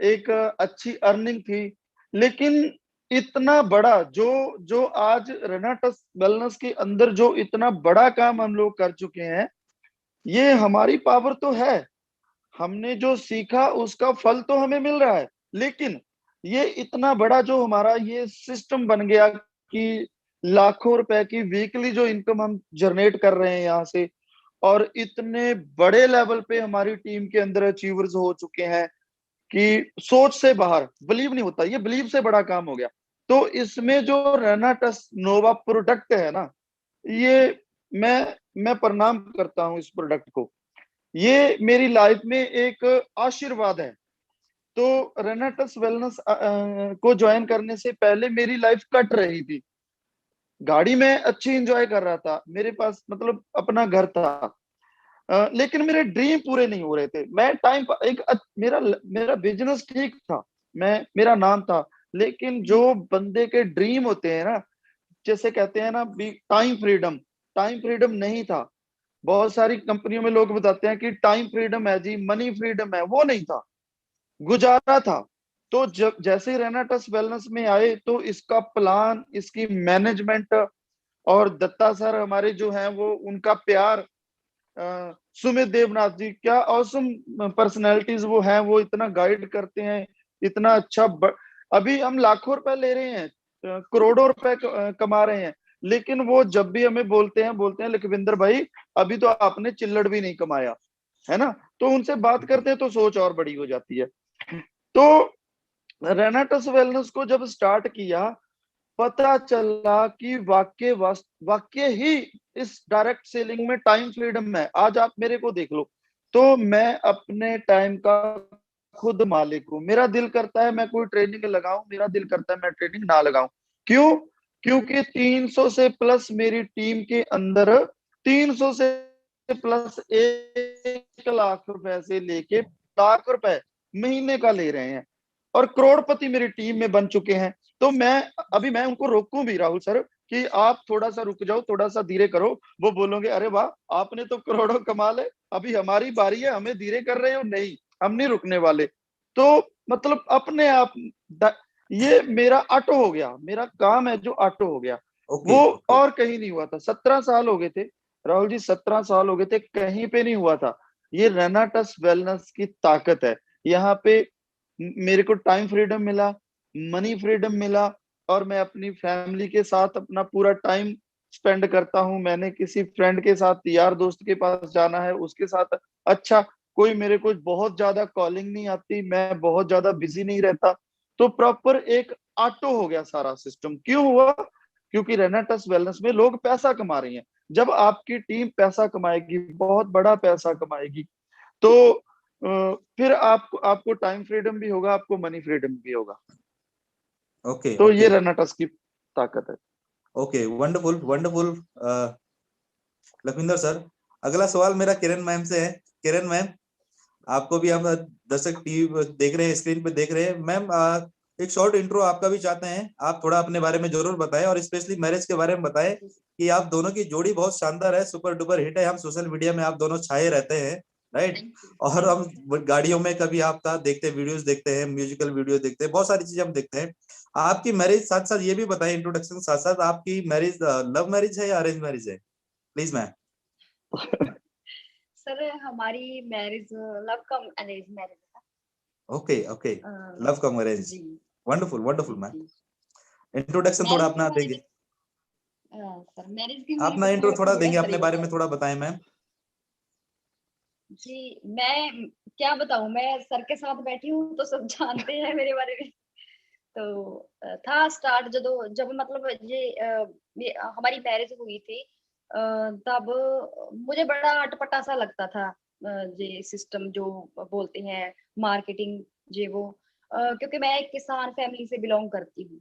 एक अच्छी अर्निंग थी, लेकिन इतना बड़ा जो जो आज रेनाटस वेलनेस के अंदर जो इतना बड़ा काम हम लोग कर चुके हैं, ये हमारी पावर तो है। हमने जो सीखा उसका फल तो हमें मिल रहा है, लेकिन ये इतना बड़ा जो हमारा ये सिस्टम बन गया कि लाखों रुपए की वीकली जो इनकम हम जनरेट कर रहे हैं यहाँ से, और इतने बड़े लेवल पे हमारी टीम के अंदर अचीवर्स हो चुके हैं, कि सोच से बाहर, बिलीव नहीं होता, ये बिलीव से बड़ा काम हो गया। तो इसमें जो रेनाटस नोवा प्रोडक्ट है ना, ये मैं प्रणाम करता हूँ इस प्रोडक्ट को। ये मेरी लाइफ में एक आशीर्वाद है। तो रेनाटस वेलनेस को ज्वाइन करने से पहले मेरी लाइफ कट रही थी। गाड़ी में अच्छी एंजॉय कर रहा था, मेरे पास मतलब अपना घर था, लेकिन मेरे ड्रीम पूरे नहीं हो रहे थे। मैं टाइम एक मेरा मेरा बिजनेस ठीक था, मैं मेरा नाम था, लेकिन जो बंदे के ड्रीम होते हैं ना, जैसे कहते हैं ना टाइम फ्रीडम नहीं था। बहुत सारी कंपनियों में लोग बताते हैं कि टाइम फ्रीडम है जी, मनी फ्रीडम है, वो नहीं था, गुजारा था। तो जब जैसे रेनाटस वेलनेस में आए तो इसका प्लान, इसकी मैनेजमेंट, और दत्ता सर हमारे जो हैं वो उनका प्यार, सुमित देवनाथ जी, क्या औसम पर्सनैलिटीज वो हैं, वो इतना गाइड करते हैं, इतना अच्छा अभी हम लाखों रुपए ले रहे हैं, करोड़ों रुपए कमा रहे हैं, लेकिन वो जब भी हमें बोलते हैं लखविंदर भाई अभी तो आपने चिल्लड़ भी नहीं कमाया, है ना। तो उनसे बात करते हैं तो सोच और बड़ी हो जाती है। तो रेनाटस वेलनेस को जब स्टार्ट किया, पता चला कि वाक्य ही इस डायरेक्ट सेलिंग में टाइम फ्रीडम है। आज आप मेरे को देख लो, तो मैं अपने टाइम का खुद मालिक हूँ। मेरा दिल करता है मैं कोई ट्रेनिंग लगाऊं, मेरा दिल करता है मैं ट्रेनिंग ना लगाऊं। क्यों? क्योंकि 300 से प्लस मेरी टीम के अंदर, 300 से प्लस 1 लाख रुपए से लेके लाख रुपए महीने का ले रहे हैं, और करोड़पति मेरी टीम में बन चुके हैं। तो मैं उनको रोकूं भी राहुल सर कि आप थोड़ा सा रुक जाओ, थोड़ा सा धीरे करो। वो बोलोगे अरे वाह आपने तो करोड़ों कमा ले, अभी हमारी बारी है, हमें धीरे कर रहे हो। नहीं, हम नहीं रुकने वाले। तो मतलब अपने आप ये मेरा ऑटो हो गया, मेरा काम है जो ऑटो हो गया। ओके वो ओके और कहीं नहीं हुआ था। 17 साल हो गए थे राहुल जी, 17 साल हो गए थे, कहीं पे नहीं हुआ था। ये रेनाटस वेलनेस की ताकत है। यहाँ पे मेरे को टाइम फ्रीडम मिला, मनी फ्रीडम मिला, और मैं अपनी फैमिली के साथ अपना पूरा टाइम स्पेंड करता हूँ। मैंने किसी फ्रेंड के साथ, यार दोस्त के पास जाना है, उसके साथ अच्छा, कोई मेरे को बहुत ज्यादा कॉलिंग नहीं आती, मैं बहुत ज्यादा बिजी नहीं रहता। तो प्रॉपर एक ऑटो हो गया सारा सिस्टम। क्यों हुआ? क्योंकि रेनाटस वेलनेस में लोग पैसा कमा रहे हैं। जब आपकी टीम पैसा कमाएगी, बहुत बड़ा पैसा कमाएगी, तो फिर आपको टाइम फ्रीडम भी होगा, आपको मनी फ्रीडम भी होगा। ओके तो ये ओके रेनाटस की ताकत है। Okay wonderful wonderful Lakhwinder sir. अगला सवाल मेरा किरण मैम से है। किरण मैम, आपको भी हम दर्शक टीवी देख रहे हैं, स्क्रीन पे देख रहे हैं। मैम एक शॉर्ट इंट्रो आपका भी चाहते हैं, आप थोड़ा अपने बारे में जरूर बताएं, और स्पेशली मैरिज के बारे में बताएं कि आप दोनों की जोड़ी बहुत शानदार है, सुपर डुपर हिट है। हम सोशल मीडिया में आप दोनों छाए रहते हैं, राइट। और हम गाड़ियों में कभी आपका देखते हैं, वीडियोस देखते हैं, म्यूजिकल वीडियो देखते हैं, बहुत सारी चीजें हम देखते हैं। आपकी मैरिज, साथ साथ ये भी बताएं इंट्रोडक्शन साथ साथ, आपकी मैरिज लव मैरिज है या अरेंज मैरिज है, प्लीज मैम। सर हमारी marriage love cum arrange marriage है। Okay okay, love cum arrange, जी वंडरफुल वंडरफुल मैम। जी। इंट्रोडक्शन थोड़ा मैरिज के अपना बारे देंगे, में सर मैरिज की मेरी अपना तो इंट्रो थोड़ा थोड़ा थोड़ा देंगे, अपने सही बारे बताओ। में थोड़ा बताएं मैम। जी मैं क्या बताऊं, मैं सर के साथ बैठी हूँ तो सब जानते हैं मेरे बारे में। तो था स्टार्ट जब मतलब हमारी मैरिज हुई थी, तब मुझे बड़ा अटपटा सा लगता था, ये सिस्टम जो बोलते हैं मार्केटिंग, ये वो, क्योंकि मैं एक किसान फैमिली से बिलोंग करती हूँ।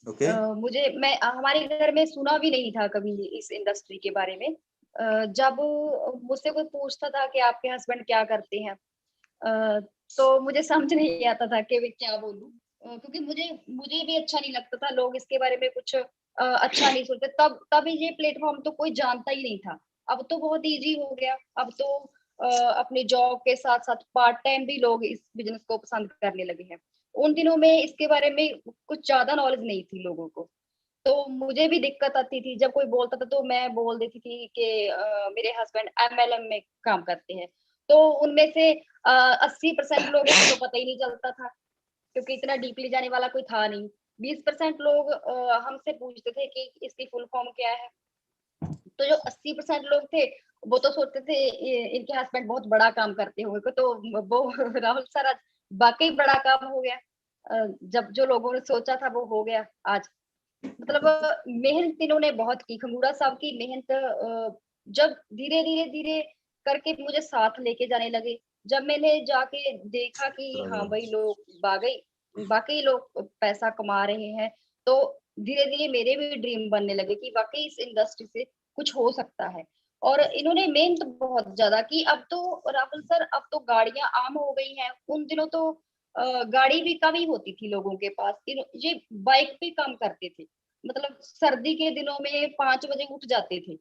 ओके मुझे मैं हमारे घर में सुना भी नहीं था कभी इस इंडस्ट्री के बारे में। जब मुझसे कोई पूछता था कि आपके हस्बैंड क्या करते हैं, तो मुझे समझ नहीं आता था कि मैं क्या बोलूं, क्योंकि मुझे मुझे भी अच्छा नहीं लगता था, लोग इसके बारे में कुछ अच्छा नहीं सोचते। तब ये प्लेटफॉर्म तो कोई जानता ही नहीं था। अब तो बहुत इजी हो गया। अब तो अपने जॉब के साथ साथ पार्ट टाइम भी लोग इस बिजनेस को पसंद करने लगे हैं। उन दिनों में इसके बारे में कुछ ज्यादा नॉलेज नहीं थी लोगों को। तो मुझे भी दिक्कत आती थी जब कोई बोलता था, तो मैं बोल देती थी कि मेरे हस्बैंड एमएलएम में काम करते हैं। तो उनमें से 80% लोगों को तो पता ही नहीं चलता था, क्योंकि इतना डीपली जाने वाला कोई था नहीं। 20% लोग हमसे पूछते थे कि इसकी फुल फॉर्म क्या है। तो जो 80% लोग थे वो तो सोचते थे इनके हस्बैंड बहुत बड़ा काम करते होंगे। तो वो राहुल सर आज वाकई बड़ा काम हो गया। जब जो लोगों ने सोचा था वो हो गया आज। मतलब मेहनत इन्होंने बहुत की, खंगूड़ा साहब की मेहनत। जब धीरे धीरे धीरे करके मुझे साथ लेके जाने लगे, जब मैंने जाके देखा कि हाँ भाई लोग वाकई वाकई लोग पैसा कमा रहे हैं, तो धीरे धीरे मेरे भी ड्रीम बनने लगे कि वाकई इस इंडस्ट्री से कुछ हो सकता है। और इन्होंने मेहनत बहुत ज्यादा की। अब तो राहुल सर, अब तो गाड़ियां आम हो गई हैं। उन दिनों तो गाड़ी भी कम ही होती थी लोगों के पास। ये बाइक पे काम करते थे। मतलब सर्दी के दिनों में 5 बजे उठ जाते थे।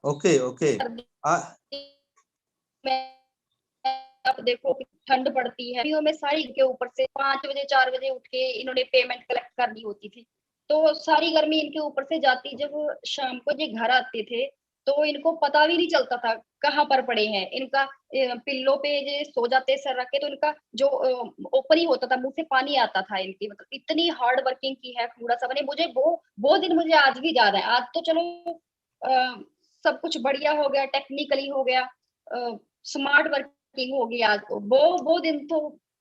Okay okay. सर्दी आ, में आप देखो कि ठंड पड़ती है, गर्मियों में सारी के ऊपर से 5 बजे 4 बजे उठ के इन्होंने पेमेंट कलेक्ट करनी होती थी। तो सारी गर्मी इनके ऊपर से जाती। जब शाम को ये घर आते थे तो इनको पता भी नहीं चलता था कहाँ पर पड़े हैं। इनका पिल्लो पे ये सो जाते सर रख के, तो इनका जो ओपन ही होता था, मुंह से पानी आता था इनकी। मतलब इतनी हार्ड वर्किंग की है खंगूड़ा साहब ने। मुझे वो दिन मुझे आज भी याद है। आज तो चलो सब कुछ बढ़िया हो गया, टेक्निकली हो गया, स्मार्ट वर्किंग होगी। आज तो वो दिन तो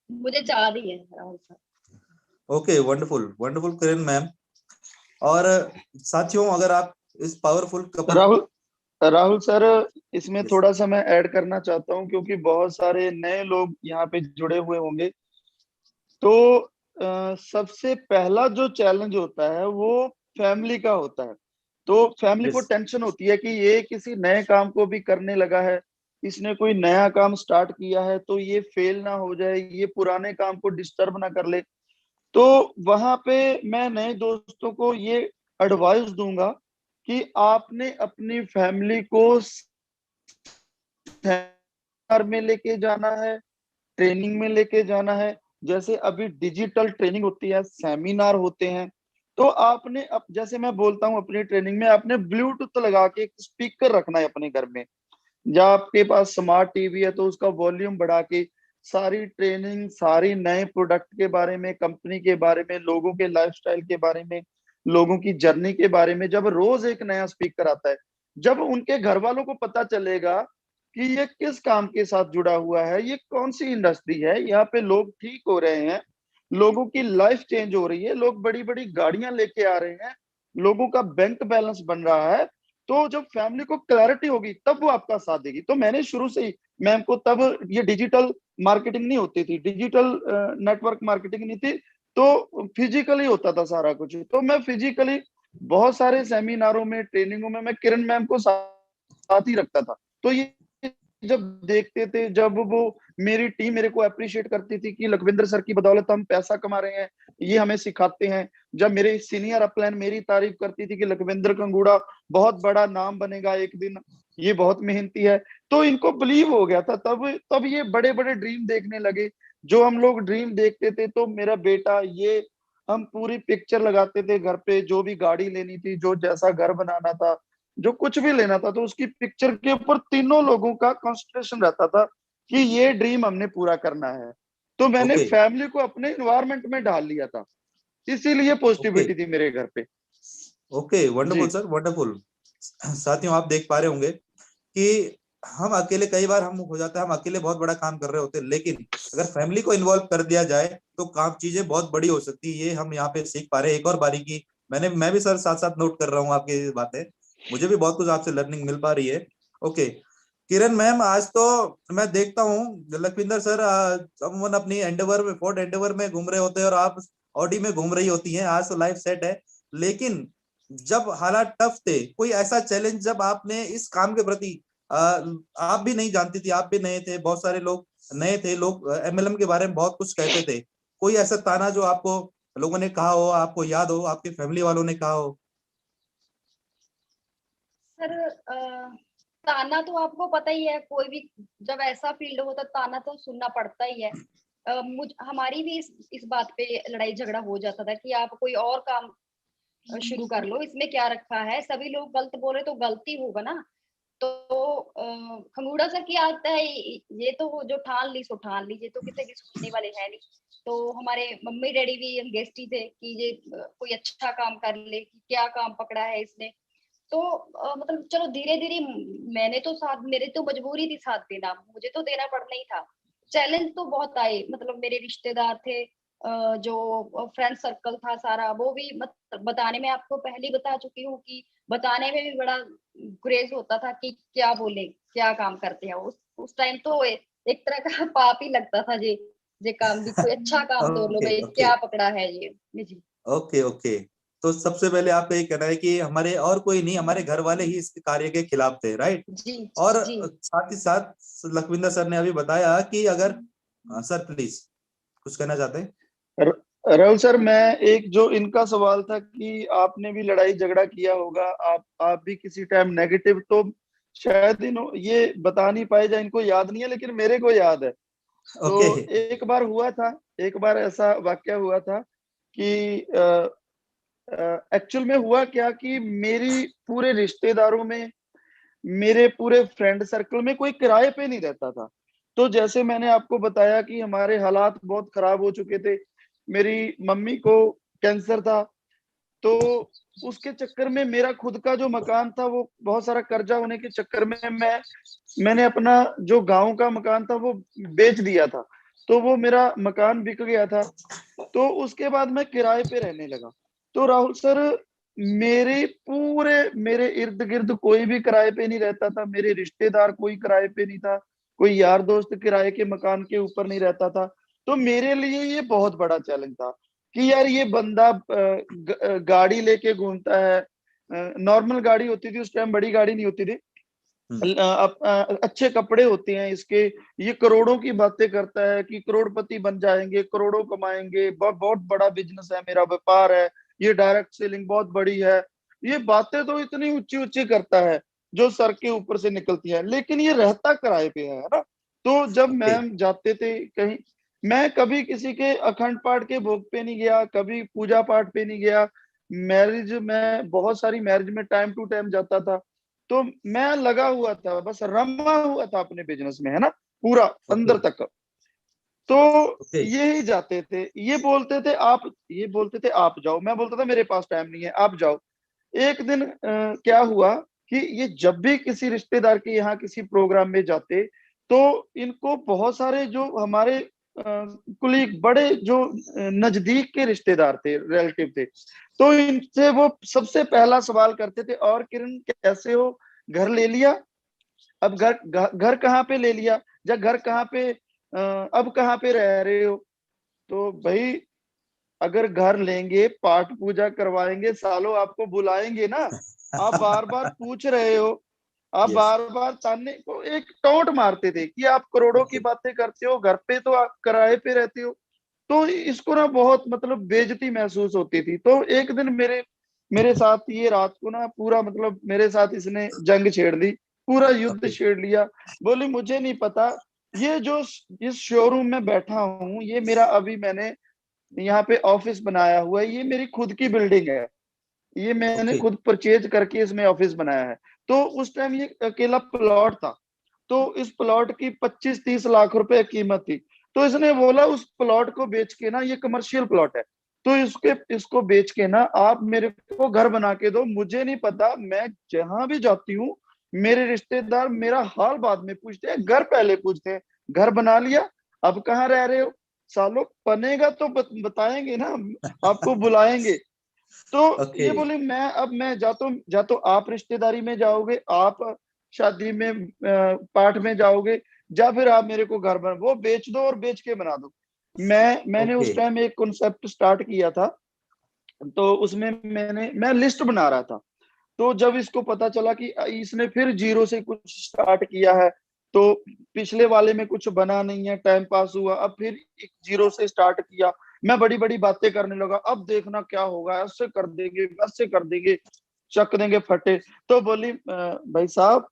मुझे याद ही है Rahul sir. Okay, wonderful wonderful Kiran ma'am. और साथियों, अगर आप इस powerful couple Rahul Rahul sir, इसमें Yes. थोड़ा सा मैं ऐड करना चाहता हूँ, क्योंकि बहुत सारे नए लोग यहाँ पे जुड़े हुए होंगे। तो सबसे पहला जो चैलेंज होता है वो फैमिली का होता है। तो फैमिली को Yes. टेंशन होती है कि ये किसी नए काम को भी करने लगा है, इसने कोई नया काम स्टार्ट किया है तो ये फेल ना हो जाए, ये पुराने काम को डिस्टर्ब ना कर ले। तो वहां पे मैं नए दोस्तों को ये एडवाइस दूंगा कि आपने अपनी फैमिली को सेमिनार में लेके जाना है, ट्रेनिंग में लेके जाना है। जैसे अभी डिजिटल ट्रेनिंग होती है, सेमिनार होते हैं, तो आपने जैसे मैं बोलता हूँ अपनी ट्रेनिंग में, आपने ब्लूटूथ लगा के एक स्पीकर रखना है अपने घर में, या आपके पास स्मार्ट टीवी है तो उसका वॉल्यूम बढ़ा के सारी ट्रेनिंग, सारी नए प्रोडक्ट के बारे में, कंपनी के बारे में, लोगों के लाइफस्टाइल के बारे में, लोगों की जर्नी के बारे में, जब रोज एक नया स्पीकर आता है, जब उनके घर वालों को पता चलेगा कि ये किस काम के साथ जुड़ा हुआ है, ये कौन सी इंडस्ट्री है, यहाँ पे लोग ठीक हो रहे हैं, लोगों की लाइफ चेंज हो रही है, लोग बड़ी बड़ी गाड़ियां लेके आ रहे हैं, लोगों का बैंक बैलेंस बन रहा है, तो जब फैमिली को क्लैरिटी होगी तब वो आपका साथ देगी। तो मैंने शुरू से ही मैम को, तब ये डिजिटल मार्केटिंग नहीं होती थी, डिजिटल नेटवर्क मार्केटिंग नहीं थी, तो फिजिकली होता था सारा कुछ। तो मैं फिजिकली बहुत सारे सेमिनारों में, ट्रेनिंगों में मैं किरण मैम को साथ ही रखता था। तो ये जब देखते थे, जब वो मेरी टीम मेरे को अप्रिशिएट करती थी कि लखविंद्र सर की बदौलत हम पैसा कमा रहे हैं, ये हमें सिखाते हैं। जब मेरे सीनियर अपलाइन मेरी तारीफ करती थी कि लखविंद्र कंगूड़ा बहुत बड़ा नाम बनेगा एक दिन, ये बहुत मेहनती है, तो इनको बिलीव हो गया था। तब तब ये बड़े बड़े ड्रीम देखने लगे। जो हम लोग ड्रीम देखते थे, तो मेरा बेटा ये, हम पूरी पिक्चर लगाते थे घर पे, जो भी गाड़ी लेनी थी, जो जैसा घर बनाना था, जो कुछ भी लेना था, तो उसकी पिक्चर के ऊपर तीनों लोगों का कंसंट्रेशन रहता था कि ये ड्रीम हमने पूरा करना है। तो मैंने ओके फैमिली को अपने इन्वायरमेंट में डाल लिया था, इसीलिए ओके पॉजिटिविटी थी मेरे घर पे। ओके, जी वंडरफुल सर वंडरफुल। साथियों, आप देख पा रहे होंगे कि हम अकेले, कई बार हम हो जाता है हम अकेले बहुत बड़ा काम कर रहे होते हैं, लेकिन अगर फैमिली को इन्वॉल्व कर दिया जाए तो काम चीजें बहुत बड़ी हो सकती है। ये हम यहाँ पे सीख पा रहे हैं। एक और बारीकी मैं भी सर साथ साथ नोट कर रहा हूँ आपकी बातें। मुझे भी बहुत कुछ आपसे लर्निंग मिल पा रही है। ओके किरण मैम, आज तो मैं देखता हूँ लखविंदर सर अमूमन अपनी एंडेवर में, फोर्ड एंडेवर में घूम रहे होते हैं और आप ऑडी में घूम रही होती हैं। आज तो लाइफ सेट है, लेकिन जब हालात टफ थे, कोई ऐसा चैलेंज जब आपने इस काम के प्रति, आप भी नहीं जानती थी, आप भी नए थे, बहुत सारे लोग नए थे, लोग एमएलएम के बारे में बहुत कुछ कहते थे, कोई ऐसा ताना जो आपको लोगों ने कहा हो, आपको याद हो, आपके फैमिली वालों ने कहा हो? सर ताना तो आपको पता ही है, कोई भी जब ऐसा फील्ड होता ताना तो सुनना पड़ता ही है। हमारी भी इस बात पे लड़ाई झगड़ा हो जाता था कि आप कोई और काम शुरू कर लो, इसमें क्या रखा है, सभी लोग गलत बोले तो गलती होगा ना। तो खंगूड़ा सर की आदत है, ये तो जो ठान ली सो ठान ली, ये तो किसी की सुनने वाले है नहीं। तो हमारे मम्मी डैडी भी अंगेस्ट ही थे कि ये कोई अच्छा काम कर ले, कि क्या काम पकड़ा है इसने। तो मतलब चलो धीरे धीरे मैंने तो साथ, मेरे तो मजबूरी थी साथ देना, मुझे तो देना पड़ना ही था। चैलेंज तो बहुत आए, मतलब मेरे रिश्तेदार थे, जो फ्रेंड सर्कल था सारा, वो भी मतलब बताने में, आपको पहले ही बता चुकी हूँ कि बताने में भी बड़ा क्रेज होता था कि क्या बोले, क्या काम करते हैं। उस टाइम तो एक तरह का पाप ही लगता था जे काम भी, कोई अच्छा काम तो लो ओके भाई, ओके क्या पकड़ा है ये जी। Okay okay. तो सबसे पहले आपका ये कहना है कि हमारे और कोई नहीं, हमारे घर वाले ही इस कार्य के खिलाफ थे, राइट? जी और जी। साथ ही साथ लखविंदर सर ने अभी बताया कि अगर, सर प्लीज कुछ कहना चाहते हैं? राहुल सर, मैं एक जो इनका सवाल था कि आपने भी लड़ाई झगड़ा किया होगा, आप भी किसी टाइम नेगेटिव, तो शायद ये बता नहीं पाए या इनको याद नहीं है, लेकिन मेरे को याद है। तो ओके एक बार हुआ था, एक बार ऐसा वाकया हुआ था कि एक्चुअल में हुआ क्या कि मेरी पूरे रिश्तेदारों में, मेरे पूरे फ्रेंड सर्कल में कोई किराए पे नहीं रहता था। तो जैसे मैंने आपको बताया कि हमारे हालात बहुत खराब हो चुके थे, मेरी मम्मी को कैंसर था, तो उसके चक्कर में मेरा खुद का जो मकान था वो बहुत सारा कर्जा होने के चक्कर में मैंने अपना जो गांव का मकान था वो बेच दिया था। तो वो मेरा मकान बिक गया था। तो उसके बाद मैं किराए पे रहने लगा। तो राहुल सर, मेरे इर्द गिर्द कोई भी किराए पे नहीं रहता था, मेरे रिश्तेदार कोई किराए पे नहीं था, कोई यार दोस्त किराए के मकान के ऊपर नहीं रहता था। तो मेरे लिए ये बहुत बड़ा चैलेंज था कि यार ये बंदा गाड़ी लेके घूमता है। नॉर्मल गाड़ी होती थी उस टाइम, बड़ी गाड़ी नहीं होती थी। अच्छे कपड़े होते हैं इसके, ये करोड़ों की बातें करता है कि करोड़पति बन जाएंगे, करोड़ों कमाएंगे, बहुत बड़ा बिजनेस है, मेरा व्यापार है, ये डायरेक्ट सेलिंग बहुत बड़ी है। ये बातें तो इतनी ऊंची ऊंची करता है जो सर के ऊपर से निकलती है, लेकिन ये रहता किराए पे है ना। तो जब ओके मैम जाते थे कहीं, मैं कभी किसी के अखंड पाठ के भोग पे नहीं गया, कभी पूजा पाठ पे नहीं गया। मैरिज में, बहुत सारी मैरिज में टाइम टू टाइम जाता था। तो मैं लगा हुआ था, बस रमा हुआ था अपने बिजनेस में, है ना, पूरा ओके अंदर तक। तो ओके ये ही जाते थे, ये बोलते थे आप जाओ, मैं बोलता था मेरे पास टाइम नहीं है, आप जाओ। एक दिन क्या हुआ कि ये जब भी किसी रिश्तेदार के यहाँ किसी प्रोग्राम में जाते, तो इनको बहुत सारे जो हमारे कुलीग, बड़े जो नजदीक के रिश्तेदार थे, रिलेटिव थे, तो इनसे वो सबसे पहला सवाल करते थे, और किरण कैसे हो, घर ले लिया, अब घर कहाँ पे ले लिया, या घर कहाँ पे, अब कहाँ पे रह रहे हो। तो भाई, अगर घर लेंगे, पाठ पूजा करवाएंगे, सालों आपको बुलाएंगे ना, आप बार बार पूछ रहे हो, आप यस बार बार ताने को एक टोंट मारते थे कि आप करोड़ों की ओके बातें करते हो, घर पे तो आप किराए पे रहते हो। तो इसको ना बहुत मतलब बेइज्जती महसूस होती थी। तो एक दिन मेरे मेरे साथ ये रात को ना पूरा मतलब मेरे साथ इसने जंग छेड़ दी, पूरा युद्ध ओके छेड़ लिया। बोली मुझे नहीं पता, ये जो इस शोरूम में बैठा हूँ, ये मेरा, अभी मैंने यहाँ पे ऑफिस बनाया हुआ है, ये मेरी खुद की बिल्डिंग है, ये मैंने ओके खुद परचेज करके इसमें ऑफिस बनाया है। तो उस टाइम ये अकेला प्लॉट था, तो इस प्लॉट की 25-30 लाख रुपए कीमत थी। तो इसने बोला उस प्लॉट को बेच के ना, ये कमर्शियल प्लॉट है, तो इसको बेच के ना आप मेरे को घर बना के दो। मुझे नहीं पता, मैं जहां भी जाती हूँ मेरे रिश्तेदार मेरा हाल बाद में पूछते हैं, घर पहले पूछते हैं। घर बना लिया, अब कहाँ रह रहे हो, सालों बनेगा तो बताएंगे ना, आपको बुलाएंगे। तो ओके ये बोले मैं जा तो आप रिश्तेदारी में जाओगे, आप शादी में पाठ में जाओगे, या फिर आप मेरे को घर बना, वो बेच दो और बेच के बना दो। मैंने ओके उस टाइम एक कॉन्सेप्ट स्टार्ट किया था, तो उसमें मैं लिस्ट बना रहा था। तो जब इसको पता चला कि इसने फिर जीरो से कुछ स्टार्ट किया है, तो पिछले वाले में कुछ बना नहीं है, टाइम पास हुआ, अब फिर एक जीरो से स्टार्ट किया। मैं बड़ी बड़ी बातें करने लगा, अब देखना क्या होगा, ऐसे कर देंगे, वैसे कर देंगे, चक देंगे फटे। तो बोली भाई साहब,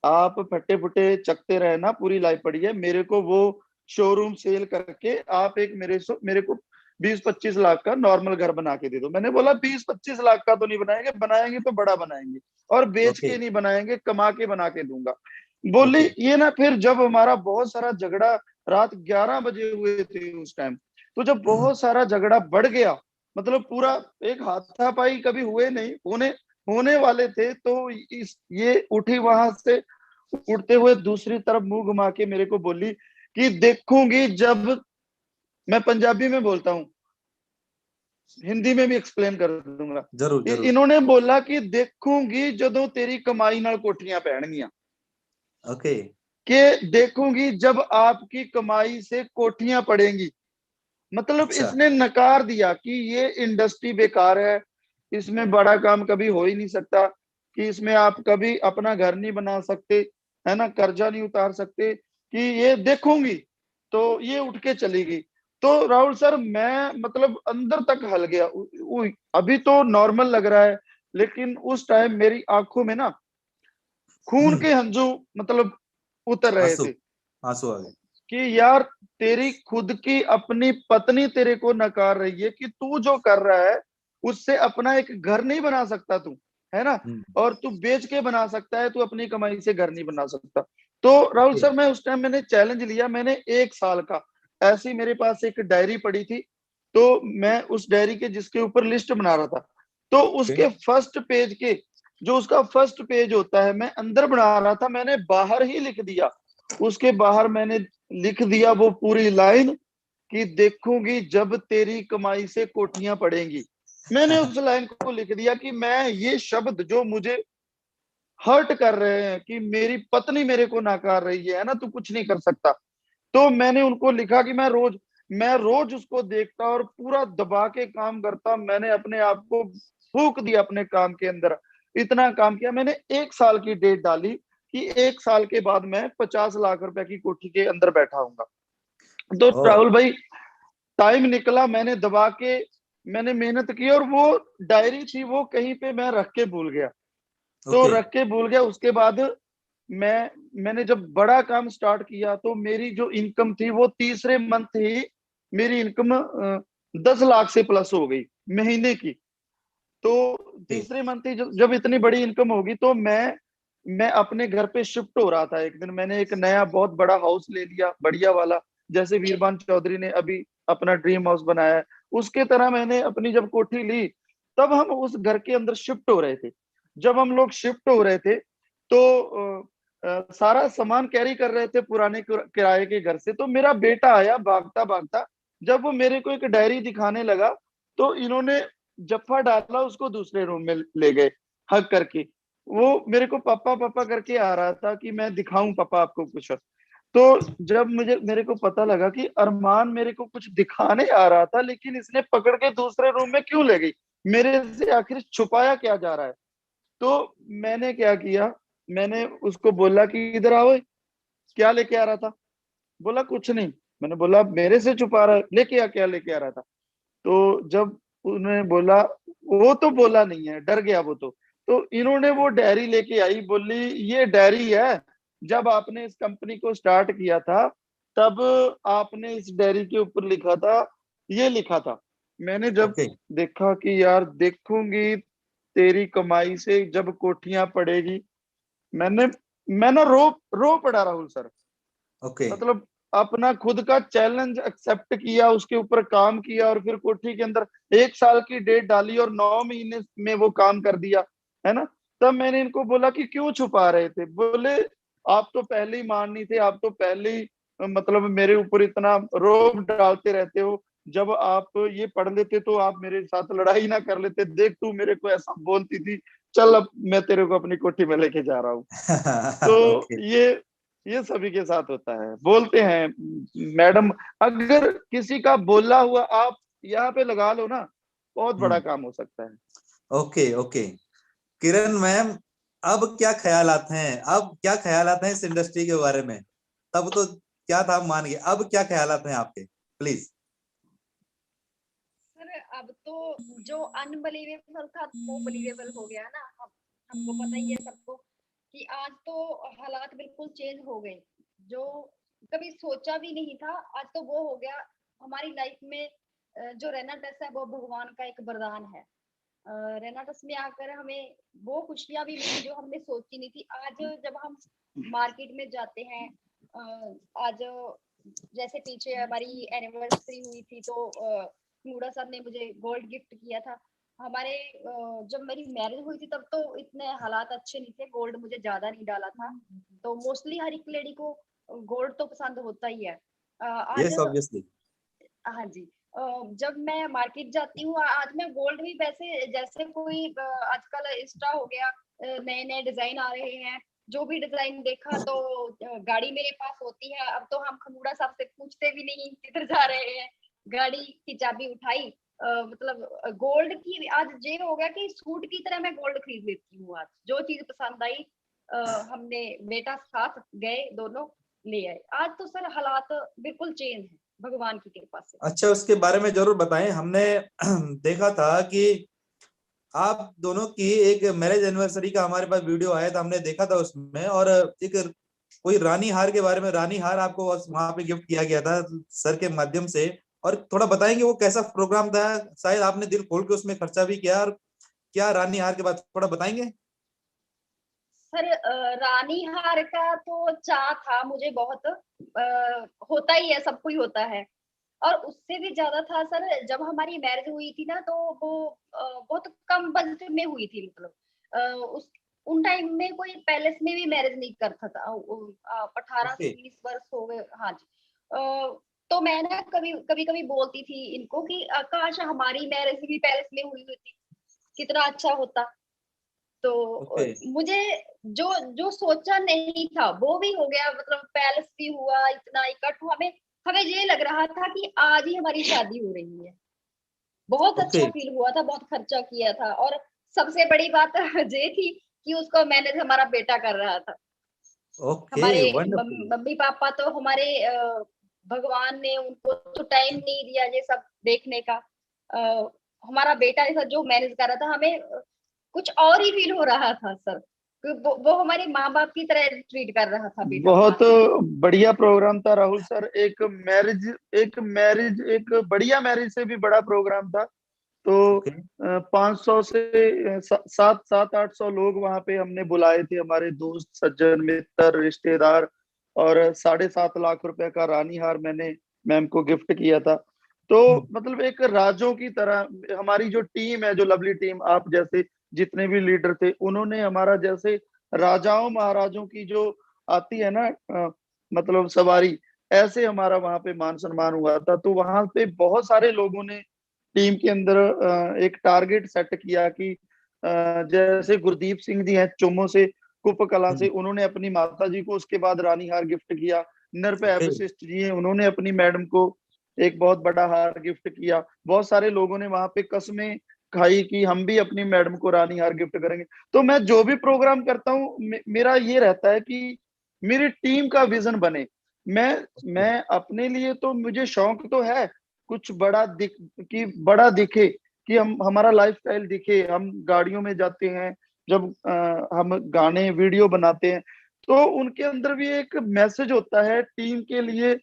आप फटे फुटे चकते रहे ना, पूरी लाइफ पड़ी है, मेरे को वो शोरूम सेल करके आप एक मेरे को 20-25 लाख का नॉर्मल घर बना के दे दो। मैंने बोला 20-25 लाख का तो नहीं बनाएंगे, बनाएंगे तो बड़ा बनाएंगे, और बेच ओके के नहीं बनाएंगे, कमा के बना के दूंगा। बोली ओके ये ना, फिर जब हमारा बहुत सारा झगड़ा, रात 11 बजे हुए थे उस टाइम, तो जब बहुत सारा झगड़ा बढ़ गया, मतलब पूरा एक हाथापाई कभी हुए नहीं, होने होने वाले थे, तो ये उठी वहां से, उड़ते हुए दूसरी तरफ मुंह घुमा के मेरे को बोली कि देखूंगी जब, मैं पंजाबी में बोलता हूँ, हिंदी में भी एक्सप्लेन कर दूंगा। जरूर जरूर। इन्होंने बोला कि देखूंगी जदों तेरी कमाई नाल कोठियां पैणगियां, ओके कि देखूंगी जब आपकी कमाई से कोठियां पड़ेंगी। मतलब अच्छा इसने नकार दिया कि ये इंडस्ट्री बेकार है, इसमें बड़ा काम कभी हो ही नहीं सकता, कि इसमें आप कभी अपना घर नहीं बना सकते, है ना, कर्जा नहीं उतार सकते, कि ये देखूंगी। तो ये उठ के चली गई। तो राहुल सर मैं मतलब अंदर तक हल गया। अभी तो नॉर्मल लग रहा है, लेकिन उस टाइम मेरी आंखों में ना खून के हंजू मतलब उतर रहे आंसू थे, आंसू आ गए। कि यार तेरी खुद की अपनी पत्नी तेरे को नकार रही है कि तू जो कर रहा है उससे अपना एक घर नहीं बना सकता तू, है ना, हम्म, और तू बेच के बना सकता है, तू अपनी कमाई से घर नहीं बना सकता। तो राहुल ओके सर मैं उस टाइम मैंने चैलेंज लिया, मैंने 1 साल का ऐसी मेरे पास एक डायरी पड़ी थी, तो मैं उस डायरी के जिसके ऊपर लिस्ट बना रहा था, तो ओके उसके फर्स्ट पेज के जो उसका फर्स्ट पेज होता है मैं अंदर बना रहा था, मैंने बाहर ही लिख दिया। उसके बाहर मैंने लिख दिया वो पूरी लाइन कि देखूंगी जब तेरी कमाई से कोठियां पड़ेंगी। मैंने उस लाइन को लिख दिया कि मैं ये शब्द जो मुझे हर्ट कर रहे हैं, कि मेरी पत्नी मेरे को नकार रही है ना, तू कुछ नहीं कर सकता, तो मैंने उनको लिखा कि मैं रोज उसको देखता और पूरा दबा के काम करता। मैंने अपने आप को फूक दिया अपने काम के अंदर, इतना काम किया मैंने। 1 साल की डेट डाली कि 1 साल के बाद मैं 50 लाख रुपए की कोठी के अंदर बैठा हूंगा। तो ओ राहुल भाई टाइम निकला, मैंने दबा के मैंने मेहनत की, और वो डायरी थी वो कहीं पे मैं रख के भूल गया। तो ओके रख के भूल गया, उसके बाद मैंने जब बड़ा काम स्टार्ट किया तो मेरी जो इनकम थी वो तीसरे मंथ ही मेरी इनकम 10 लाख से प्लस हो गई महीने की। तो ओके तीसरे मंथ ही जब इतनी बड़ी इनकम होगी, तो मैं अपने घर पे शिफ्ट हो रहा था। एक दिन मैंने एक नया बहुत बड़ा हाउस ले लिया, बढ़िया वाला, जैसे वीरबान चौधरी ने अभी अपना ड्रीम हाउस बनाया है, उसके तरह मैंने अपनी जब कोठी ली, तब हम उस घर के अंदर शिफ्ट हो रहे थे। जब हम लोग शिफ्ट हो रहे थे तो सारा सामान कैरी कर रहे थे पुराने किराए के घर से, तो मेरा बेटा आया भागता भागता। जब वो मेरे को एक डायरी दिखाने लगा, तो इन्होंने जफ्फा डाला, उसको दूसरे रूम में ले गए हक करके। वो मेरे को पापा पापा करके आ रहा था कि मैं दिखाऊं पापा आपको कुछ। तो जब मेरे को पता लगा कि अरमान मेरे को कुछ दिखाने आ रहा था, लेकिन इसने पकड़ के दूसरे रूम में क्यों ले गई, मेरे से आखिर छुपाया क्या जा रहा है। तो मैंने क्या किया, मैंने उसको बोला कि इधर आओ, क्या लेके आ रहा था। बोला कुछ नहीं। मैंने बोला मेरे से छुपा रहा है, लेके आ, क्या लेके आ रहा था। तो जब उन्होंने बोला, वो तो बोला नहीं है, डर गया वो तो इन्होंने वो डायरी लेके आई, बोली ये डायरी है, जब आपने इस कंपनी को स्टार्ट किया था तब आपने इस डायरी के ऊपर लिखा था, ये लिखा था। मैंने जब ओके देखा कि यार देखूंगी तेरी कमाई से जब कोठियां पड़ेगी, मैंने मैं ना रो रो पड़ा राहुल सर। ओके मतलब अपना खुद का चैलेंज एक्सेप्ट किया, उसके ऊपर काम किया, और फिर कोठी के अंदर 1 साल की डेट डाली और 9 महीने में वो काम कर दिया, है ना। तब मैंने इनको बोला कि क्यों छुपा रहे थे। बोले आप तो पहले ही मान नहीं थे, आप तो पहले ही मतलब मेरे ऊपर इतना रोब डालते रहते हो। जब आप ये पढ़ लेते तो आप मेरे साथ लड़ाई ना कर लेते, देख तू मेरे को ऐसा बोलती थी, चल अब मैं तेरे को अपनी कोठी में लेके जा रहा हूँ। तो ओके ये सभी के साथ होता है, बोलते हैं मैडम, अगर किसी का बोला हुआ आप यहाँ पे लगा लो ना, बहुत बड़ा हम्म काम हो सकता है। ओके ओके किरण मैम, अब क्या ख्यालात हैं, अब क्या ख्यालात हैं इस इंडस्ट्री के बारे में? तब तो क्या था, मान गए, अब क्या ख्यालात हैं आपके, प्लीज। सर अब तो जो अनबिलीवेबल था वो बिलीवेबल हो गया ना। हम हमको पता ही है सबको कि आज तो हालात बिल्कुल चेंज हो गए। जो कभी सोचा भी नहीं था, आज तो वो हो गया हमारी लाइफ में। जो रेनाटस है वो भगवान का एक वरदान है। रेनाटस में आकर हमें वो खुशियां भी मिली जो हमने सोची नहीं थी। आज जब हम मार्केट में जाते हैं, आज जैसे पीछे हमारी एनिवर्सरी हुई थी तो नूडा साहब ने मुझे गोल्ड गिफ्ट किया था। हमारे जब मेरी मैरिज हुई थी तब तो इतने हालात अच्छे नहीं थे, गोल्ड मुझे ज्यादा नहीं डाला था। तो मोस्टली हर एक लेडी को गोल्ड तो पसंद होता ही है। आज यस ऑब्वियसली। हाँ जी। जब मैं मार्केट जाती हूँ, आज मैं गोल्ड भी वैसे जैसे कोई आजकल इंस्टा हो गया, नए नए डिजाइन आ रहे हैं, जो भी डिजाइन देखा तो गाड़ी मेरे पास होती है। अब तो हम खमूड़ा साहब से पूछते भी नहीं किधर जा रहे हैं, गाड़ी की चाबी उठाई। मतलब गोल्ड की आज ये हो गया कि सूट की तरह मैं गोल्ड खरीद लेती हूँ। आज जो चीज पसंद आई, हमने बेटा साथ गए, दोनों ले आए। आज तो सर हालात बिल्कुल चेंज है भगवान की कृपा से। अच्छा, उसके बारे में जरूर बताएं। हमने देखा था कि आप दोनों की एक मैरिज एनिवर्सरी का हमारे पास वीडियो आया था, हमने देखा था उसमें, और एक कोई रानी हार के बारे में, रानी हार आपको वहां पे गिफ्ट किया गया था सर के माध्यम से। और थोड़ा बताएंगे वो कैसा प्रोग्राम था? शायद आपने दिल खोल के उसमें खर्चा भी किया, और क्या रानी हार के बाद थोड़ा बताएंगे? सर रानी हार का तो चाह था मुझे बहुत, होता ही है, सबको ही होता है। और उससे भी ज्यादा था सर, जब हमारी मैरिज हुई थी ना, तो वो बहुत कम बजट में हुई थी। मतलब उस उन टाइम में कोई पैलेस में भी मैरिज नहीं करता था। 18 ओके। से 20 वर्ष हो गए। हाँ जी। तो मैं ना कभी कभी कभी बोलती थी इनको कि काश हमारी मैरिज भी पैलेस में हुई होती, कितना अच्छा होता। तो ओके। मुझे जो जो सोचा नहीं था वो भी हो गया। मतलब पैलेस भी हुआ, इतना इकट्ठा, हमें हमें ये लग रहा था कि आज ही हमारी शादी हो रही है। बहुत ओके। अच्छा फील हुआ था, बहुत खर्चा किया था। और सबसे बड़ी बात ये थी कि उसको मैनेज हमारा बेटा कर रहा था। ओके। हमारे वंडरफुल। मम्मी पापा तो हमारे, भगवान ने उनको तो टाइम नहीं दिया ये सब देखने का। हमारा बेटा ऐसा जो मैनेज कर रहा था, हमें कुछ और ही फील हो रहा था सर। वो हमारे माँ बाप की तरह ट्रीट कर रहा था बेटा बहुत हमारा। बढ़िया प्रोग्राम था राहुल सर। एक बढ़िया मैरिज से भी बड़ा प्रोग्राम था। तो ओके। 500 से 700-800 लोग वहां पे हमने बुलाए थे, हमारे दोस्त सज्जन मित्र रिश्तेदार। और 7.5 लाख रुपए का रानी हार मैंने मैम को गिफ्ट किया था। तो मतलब एक राजों की तरह हमारी जो टीम है, जो लवली टीम, आप जैसे जितने भी लीडर थे, उन्होंने हमारा जैसे राजाओं महाराजों की जो आती है ना मतलब सवारी, ऐसे हमारा वहां पे मान सम्मान हुआ था। तो वहां पे बहुत सारे लोगों ने टीम के अंदर एक टारगेट सेट किया कि जैसे गुरदीप सिंह जी हैं चुम्मो से, कुप कला से, उन्होंने अपनी माता जी को उसके बाद रानी हार गिफ्ट किया। नरपे ओके। वशिष्ठ जी हैं, उन्होंने अपनी मैडम को एक बहुत बड़ा हार गिफ्ट किया। बहुत सारे लोगों ने वहां पे कसमें खाई कि हम भी अपनी मैडम को रानी हार गिफ्ट करेंगे। तो मैं जो भी प्रोग्राम करता हूँ, मेरा ये रहता है कि मेरी टीम का विजन बने। मैं अपने लिए तो मुझे शौक तो है कुछ बड़ा दिखे, कि हमारा लाइफस्टाइल दिखे। हम गाड़ियों में जाते हैं, जब हम गाने वीडियो बनाते हैं, तो उनके अंदर भी एक मैसेज होता है टीम के लिए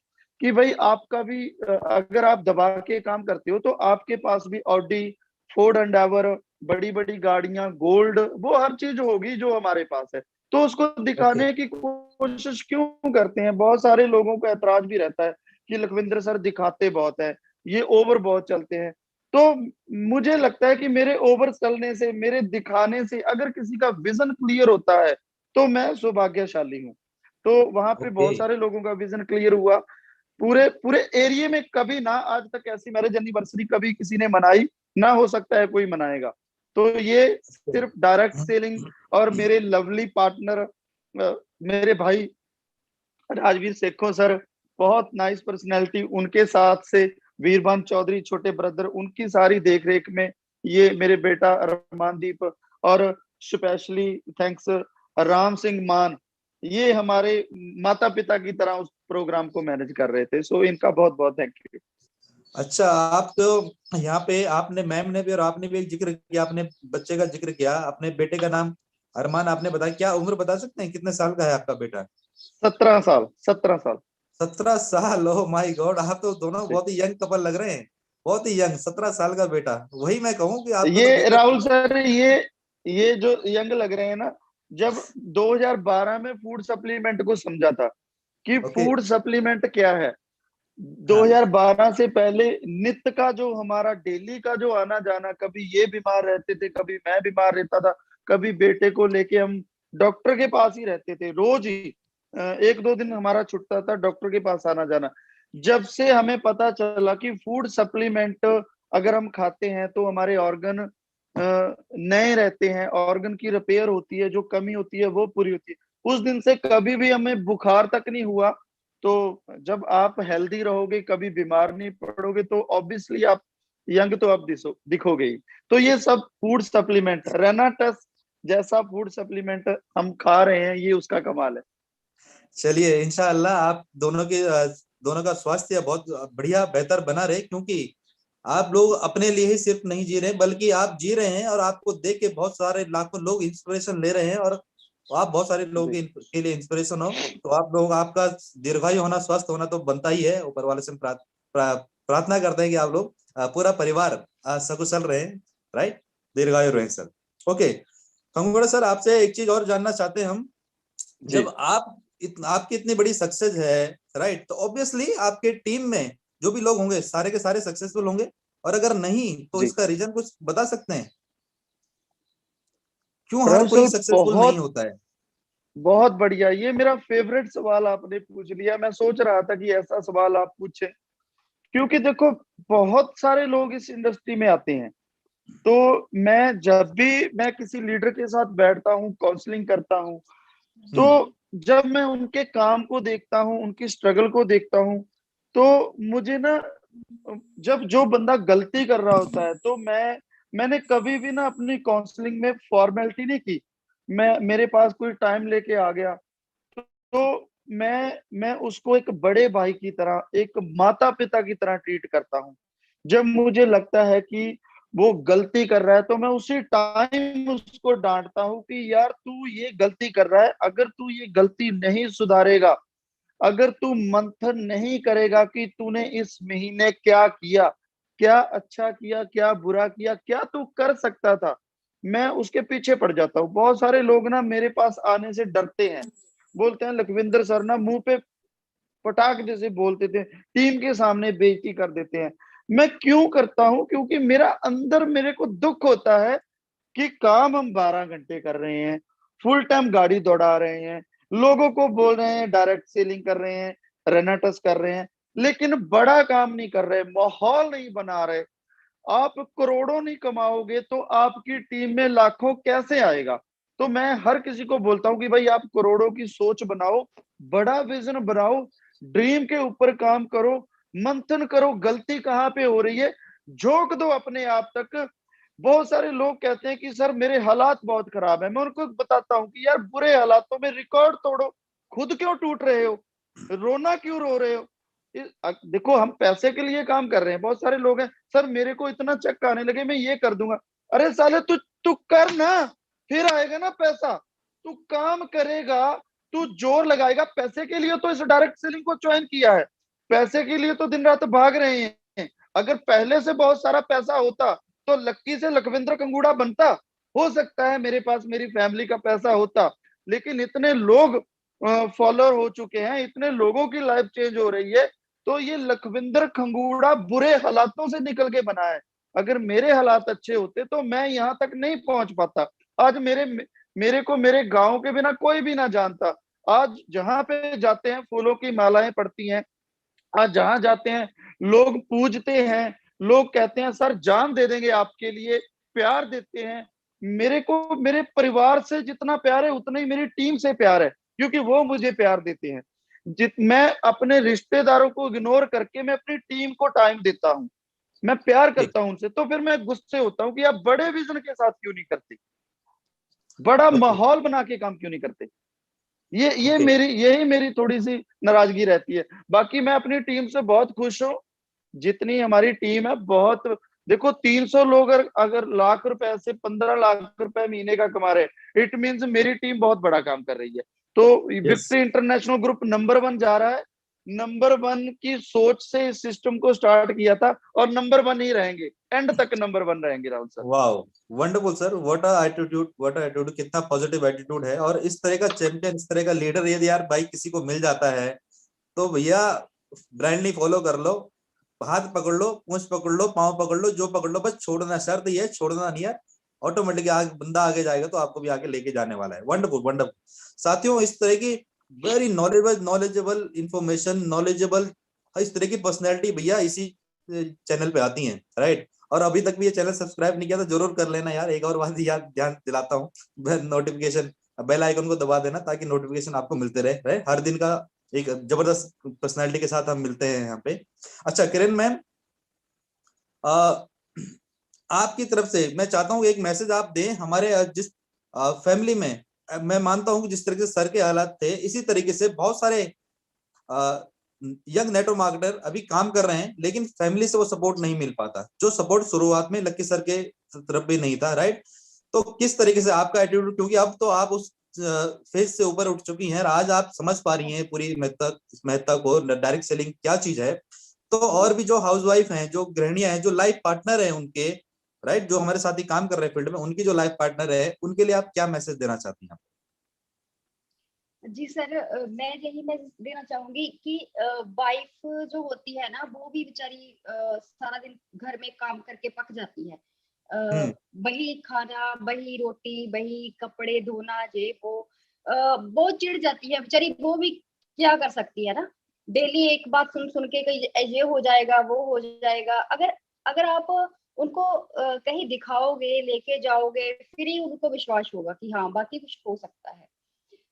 कि भाई आपका भी अगर आप दबा के काम करते हो तो आपके पास भी ऑडी, फोर्ड एंडेवर, बड़ी बड़ी गाड़ियां, गोल्ड, वो हर चीज होगी जो हमारे पास है। तो उसको ओके। दिखाने की कोशिश क्यों करते हैं? बहुत सारे लोगों का ऐतराज भी रहता है कि लखविंद्र सर दिखाते बहुत है, ये ओवर बहुत चलते हैं। तो मुझे लगता है कि मेरे ओवर चलने से, मेरे दिखाने से अगर किसी का विजन क्लियर होता है तो मैं सौभाग्यशाली हूँ। तो वहां पे ओके। बहुत सारे लोगों का विजन क्लियर हुआ। पूरे पूरे एरिया में कभी ना आज तक ऐसी मैरिज एनिवर्सरी कभी किसी ने मनाई ना, हो सकता है कोई मनाएगा। तो ये सिर्फ डायरेक्ट सेलिंग और मेरे लवली पार्टनर मेरे भाई राजवीर सेखो सर, बहुत नाइस पर्सनैलिटी, उनके साथ से वीरभान चौधरी छोटे ब्रदर, उनकी सारी देख रेख में ये मेरे बेटा रमानदीप, और स्पेशली थैंक्स राम सिंह मान, ये हमारे माता पिता की तरह उस प्रोग्राम को मैनेज कर रहे थे। सो इनका बहुत बहुत थैंक यू। अच्छा, आप तो यहाँ पे आपने, मैम ने भी और आपने भी एक जिक्र किया, अपने बच्चे का जिक्र किया, अपने बेटे का नाम अरमान आपने बताया। क्या उम्र बता सकते हैं, कितने साल का है आपका बेटा? 17 साल, 17 साल। 17 साल? ओह माय गॉड, आप तो दोनों बहुत ही यंग कपल लग रहे हैं। बहुत ही यंग, 17 साल का बेटा। वही मैं कहूँ कि आपका तो ये बेटा। राहुल सर, ये जो यंग लग रहे हैं ना, जब 2012 में फूड सप्लीमेंट को समझा था कि ओके। फूड सप्लीमेंट क्या है, हाँ। 2012 से पहले नित्य का जो हमारा डेली का जो आना जाना, कभी ये बीमार रहते थे, कभी मैं बीमार रहता था, कभी बेटे को लेके हम डॉक्टर के पास ही रहते थे रोज ही। एक दो दिन हमारा छुटता था डॉक्टर के पास आना जाना। जब से हमें पता चला कि फूड सप्लीमेंट अगर हम खाते हैं तो हमारे ऑर्गन नए रहते हैं, ऑर्गन की रिपेयर होती है, जो कमी होती है वो पूरी होती है, उस दिन से कभी भी हमें बुखार तक नहीं हुआ। तो जब आप हेल्दी रहोगे, कभी बीमार नहीं पड़ोगे, तो ऑब्वियसली आप यंग तो आप दिखोगे ही। तो ये सब फूड सप्लीमेंट, रेनाटस जैसा फूड सप्लीमेंट हम खा रहे हैं, ये उसका कमाल है। चलिए इंशाअल्लाह आप दोनों का स्वास्थ्य बहुत बढ़िया बेहतर बना रहे, क्योंकि आप लोग अपने लिए ही सिर्फ नहीं जी रहे बल्कि आप जी रहे हैं, और आपको देख के बहुत सारे लाखों लोग इंस्पिरेशन ले रहे हैं, और आप बहुत सारे लोगों के लिए इंस्पिरेशन हो। तो आप लोग, आपका दीर्घायु होना, स्वस्थ होना तो बनता ही है। ऊपर वाले से प्रार्थना करते हैं कि आप लोग पूरा परिवार सकुशल रहे, राइट, दीर्घायु रहे सर। ओके खंगोड़ा सर, आपसे एक चीज और जानना चाहते हैं हम। जब आपकी इतनी बड़ी सक्सेस है, राइट, तो ऑब्वियसली आपके टीम में जो भी लोग होंगे सारे के सारे सक्सेसफुल होंगे, और अगर नहीं तो इसका रीजन कुछ बता सकते हैं, क्यों हर कोई सक्सेसफुल नहीं होता है? बहुत बढ़िया, ये मेरा फेवरेट सवाल आपने पूछ लिया। मैं सोच रहा था कि ऐसा सवाल आप पूछे, क्योंकि देखो बहुत सारे लोग इस इंडस्ट्री में आते हैं। तो जब भी मैं किसी लीडर के साथ बैठता हूँ, काउंसलिंग करता हूँ, तो जब मैं उनके काम को देखता हूँ, उनकी स्ट्रगल को देखता हूँ, तो मुझे ना, जब जो बंदा गलती कर रहा होता है, तो मैंने कभी भी ना अपनी काउंसलिंग में फॉर्मेलिटी नहीं की। मेरे पास कोई टाइम लेके आ गया, तो मैं उसको एक बड़े भाई की तरह, एक माता पिता की तरह ट्रीट करता हूँ। जब मुझे लगता है कि वो गलती कर रहा है, तो मैं उसी टाइम उसको डांटता हूँ कि यार तू ये गलती कर रहा है, अगर तू ये गलती नहीं सुधारेगा, अगर तू मंथन नहीं करेगा कि तूने इस महीने क्या किया, क्या अच्छा किया, क्या बुरा किया, क्या तू कर सकता था, मैं उसके पीछे पड़ जाता हूँ। बहुत सारे लोग ना मेरे पास आने से डरते हैं, बोलते हैं लखविंदर सर ना मुंह पे पटाख जैसे बोलते थे, टीम के सामने बेइज्जती कर देते हैं। मैं क्यों करता हूं? क्योंकि मेरा अंदर मेरे को दुख होता है कि काम हम 12 घंटे कर रहे हैं, फुल टाइम गाड़ी दौड़ा रहे हैं, लोगों को बोल रहे हैं, डायरेक्ट सेलिंग कर रहे हैं, रेनाटस कर रहे हैं, लेकिन बड़ा काम नहीं कर रहे, माहौल नहीं बना रहे। आप करोड़ों नहीं कमाओगे तो आपकी टीम में लाखों कैसे आएगा? तो मैं हर किसी को बोलता हूं कि भाई आप करोड़ों की सोच बनाओ, बड़ा विजन बनाओ, ड्रीम के ऊपर काम करो, मंथन करो, गलती कहाँ पे हो रही है, झोंक दो अपने आप तक। बहुत सारे लोग कहते हैं कि सर मेरे हालात बहुत खराब है। मैं उनको बताता हूँ कि यार बुरे हालातों में रिकॉर्ड तोड़ो, खुद क्यों टूट रहे हो, रोना क्यों रो रहे हो? देखो हम पैसे के लिए काम कर रहे हैं। बहुत सारे लोग हैं, सर मेरे को इतना चेक आने लगे मैं ये कर दूंगा। अरे साले तू तू कर ना, फिर आएगा ना पैसा। तू काम करेगा, तू जोर लगाएगा। पैसे के लिए तो इस डायरेक्ट सेलिंग को ज्वाइन किया है, पैसे के लिए तो दिन रात भाग रहे हैं। अगर पहले से बहुत सारा पैसा होता तो लक्की से लखविंद्र कंगूड़ा बनता, हो सकता है मेरे पास मेरी फैमिली का पैसा होता, लेकिन इतने लोग फॉलोअर हो चुके हैं, इतने लोगों की लाइफ चेंज हो रही है। तो ये लखविंदर खंगूड़ा बुरे हालातों से निकल के बना है। अगर मेरे हालात अच्छे होते तो मैं यहाँ तक नहीं पहुंच पाता। आज मेरे को मेरे गांव के बिना कोई भी ना जानता। आज जहां पे जाते हैं फूलों की मालाएं पड़ती हैं, आज जहां जाते हैं लोग पूजते हैं, लोग कहते हैं सर जान दे देंगे आपके लिए, प्यार देते हैं। मेरे को मेरे परिवार से जितना प्यार है उतना ही मेरी टीम से प्यार है, क्योंकि वो मुझे प्यार देते हैं। मैं अपने रिश्तेदारों को इग्नोर करके मैं अपनी टीम को टाइम देता हूँ, मैं प्यार करता हूँ उनसे। तो फिर मैं गुस्से होता हूँ कि आप बड़े विजन के साथ क्यों नहीं करते, बड़ा माहौल बना के काम क्यों नहीं करते। यही मेरी थोड़ी सी नाराजगी रहती है। बाकी मैं अपनी टीम से बहुत खुश हूँ, जितनी हमारी टीम है बहुत। देखो 300 लोग अगर लाख रुपए से 15 लाख रुपए महीने का कमा रहे, इट मींस मेरी टीम बहुत बड़ा काम कर रही है। तो विक्ट्री इंटरनेशनल ग्रुप नंबर 1 जा रहा है। नंबर 1 की सोच से इस सिस्टम को स्टार्ट किया था और नंबर 1 ही रहेंगे, एंड तक नंबर 1 रहेंगे। Rahul sir, wow, wonderful sir, what a attitude, what a attitude, कितना पॉजिटिव एटीट्यूड है। और इस तरह का चैंपियन, इस तरह का लीडर यदि यार भाई किसी को मिल जाता है तो भैया ब्रांडली फॉलो कर लो, हाथ पकड़ लो, पूंछ पकड़ लो, पांव पकड़ लो, जो पकड़ लो, बस छोड़ना, शर्त ये है छोड़ना नहीं यार। ऑटोमेटिकली आगे बंदा आगे जाएगा तो आपको भी आगे लेके जाने वाला है। Wonderful wonderful. साथियों, इस तरह की वेरी नॉलेजेबल इंफॉर्मेशन, नॉलेजेबल इस तरह की पर्सनैलिटी भैया इसी चैनल पे आती हैं, राइट। और अभी तक भी ये चैनल सब्सक्राइब नहीं किया तो जरूर कर लेना यार। एक और बात याद ध्यान दिलाता हूँ, नोटिफिकेशन बेल आइकन को दबा देना ताकि नोटिफिकेशन आपको मिलते रहे, राइट। हर दिन का एक जबरदस्त पर्सनैलिटी के साथ हम मिलते हैं यहाँ पे। अच्छा किरण मैम, आपकी तरफ से मैं चाहता हूँ एक मैसेज आप दें हमारे जिस फैमिली में, मैं मानता हूँ कि जिस तरीके से सर के हालात थे इसी तरीके से बहुत सारे यंग नेटवर्क मार्केटर अभी काम कर रहे हैं, लेकिन फैमिली से वो सपोर्ट नहीं मिल पाता, जो सपोर्ट शुरुआत में लक्की सर के तरफ भी नहीं था, राइट। तो किस तरीके से आपका एटीट्यूड, क्योंकि अब तो आप उस फेज से ऊपर उठ चुकी हैं, आज आप समझ पा रही हैं पूरी महत्ता को, डायरेक्ट सेलिंग क्या चीज है। तो और भी जो हाउसवाइफ हैं, जो गृहिणियां हैं, जो लाइफ पार्टनर है उनके, राइट, जो हमारे साथ ही काम कर रहे हैं फील्ड में, उनकी जो लाइफ पार्टनर है उनके लिए आप क्या मैसेज देना चाहती हैं? जी सर, मैं यही मैसेज देना चाहूंगी कि वाइफ जो होती है ना, वो भी बेचारी सारा दिन घर में काम करके पक जाती है। हम्म। वही खाना, वही रोटी, वही कपड़े धोना, ये वो चिढ़ जाती है बेचारी। वो भी क्या कर सकती है ना, डेली एक बात सुन सुन के कहीं ये हो जाएगा, वो हो जाएगा। अगर अगर आप उनको कहीं दिखाओगे, लेके जाओगे, फिर ही उनको विश्वास होगा कि हाँ बाकी कुछ हो सकता है।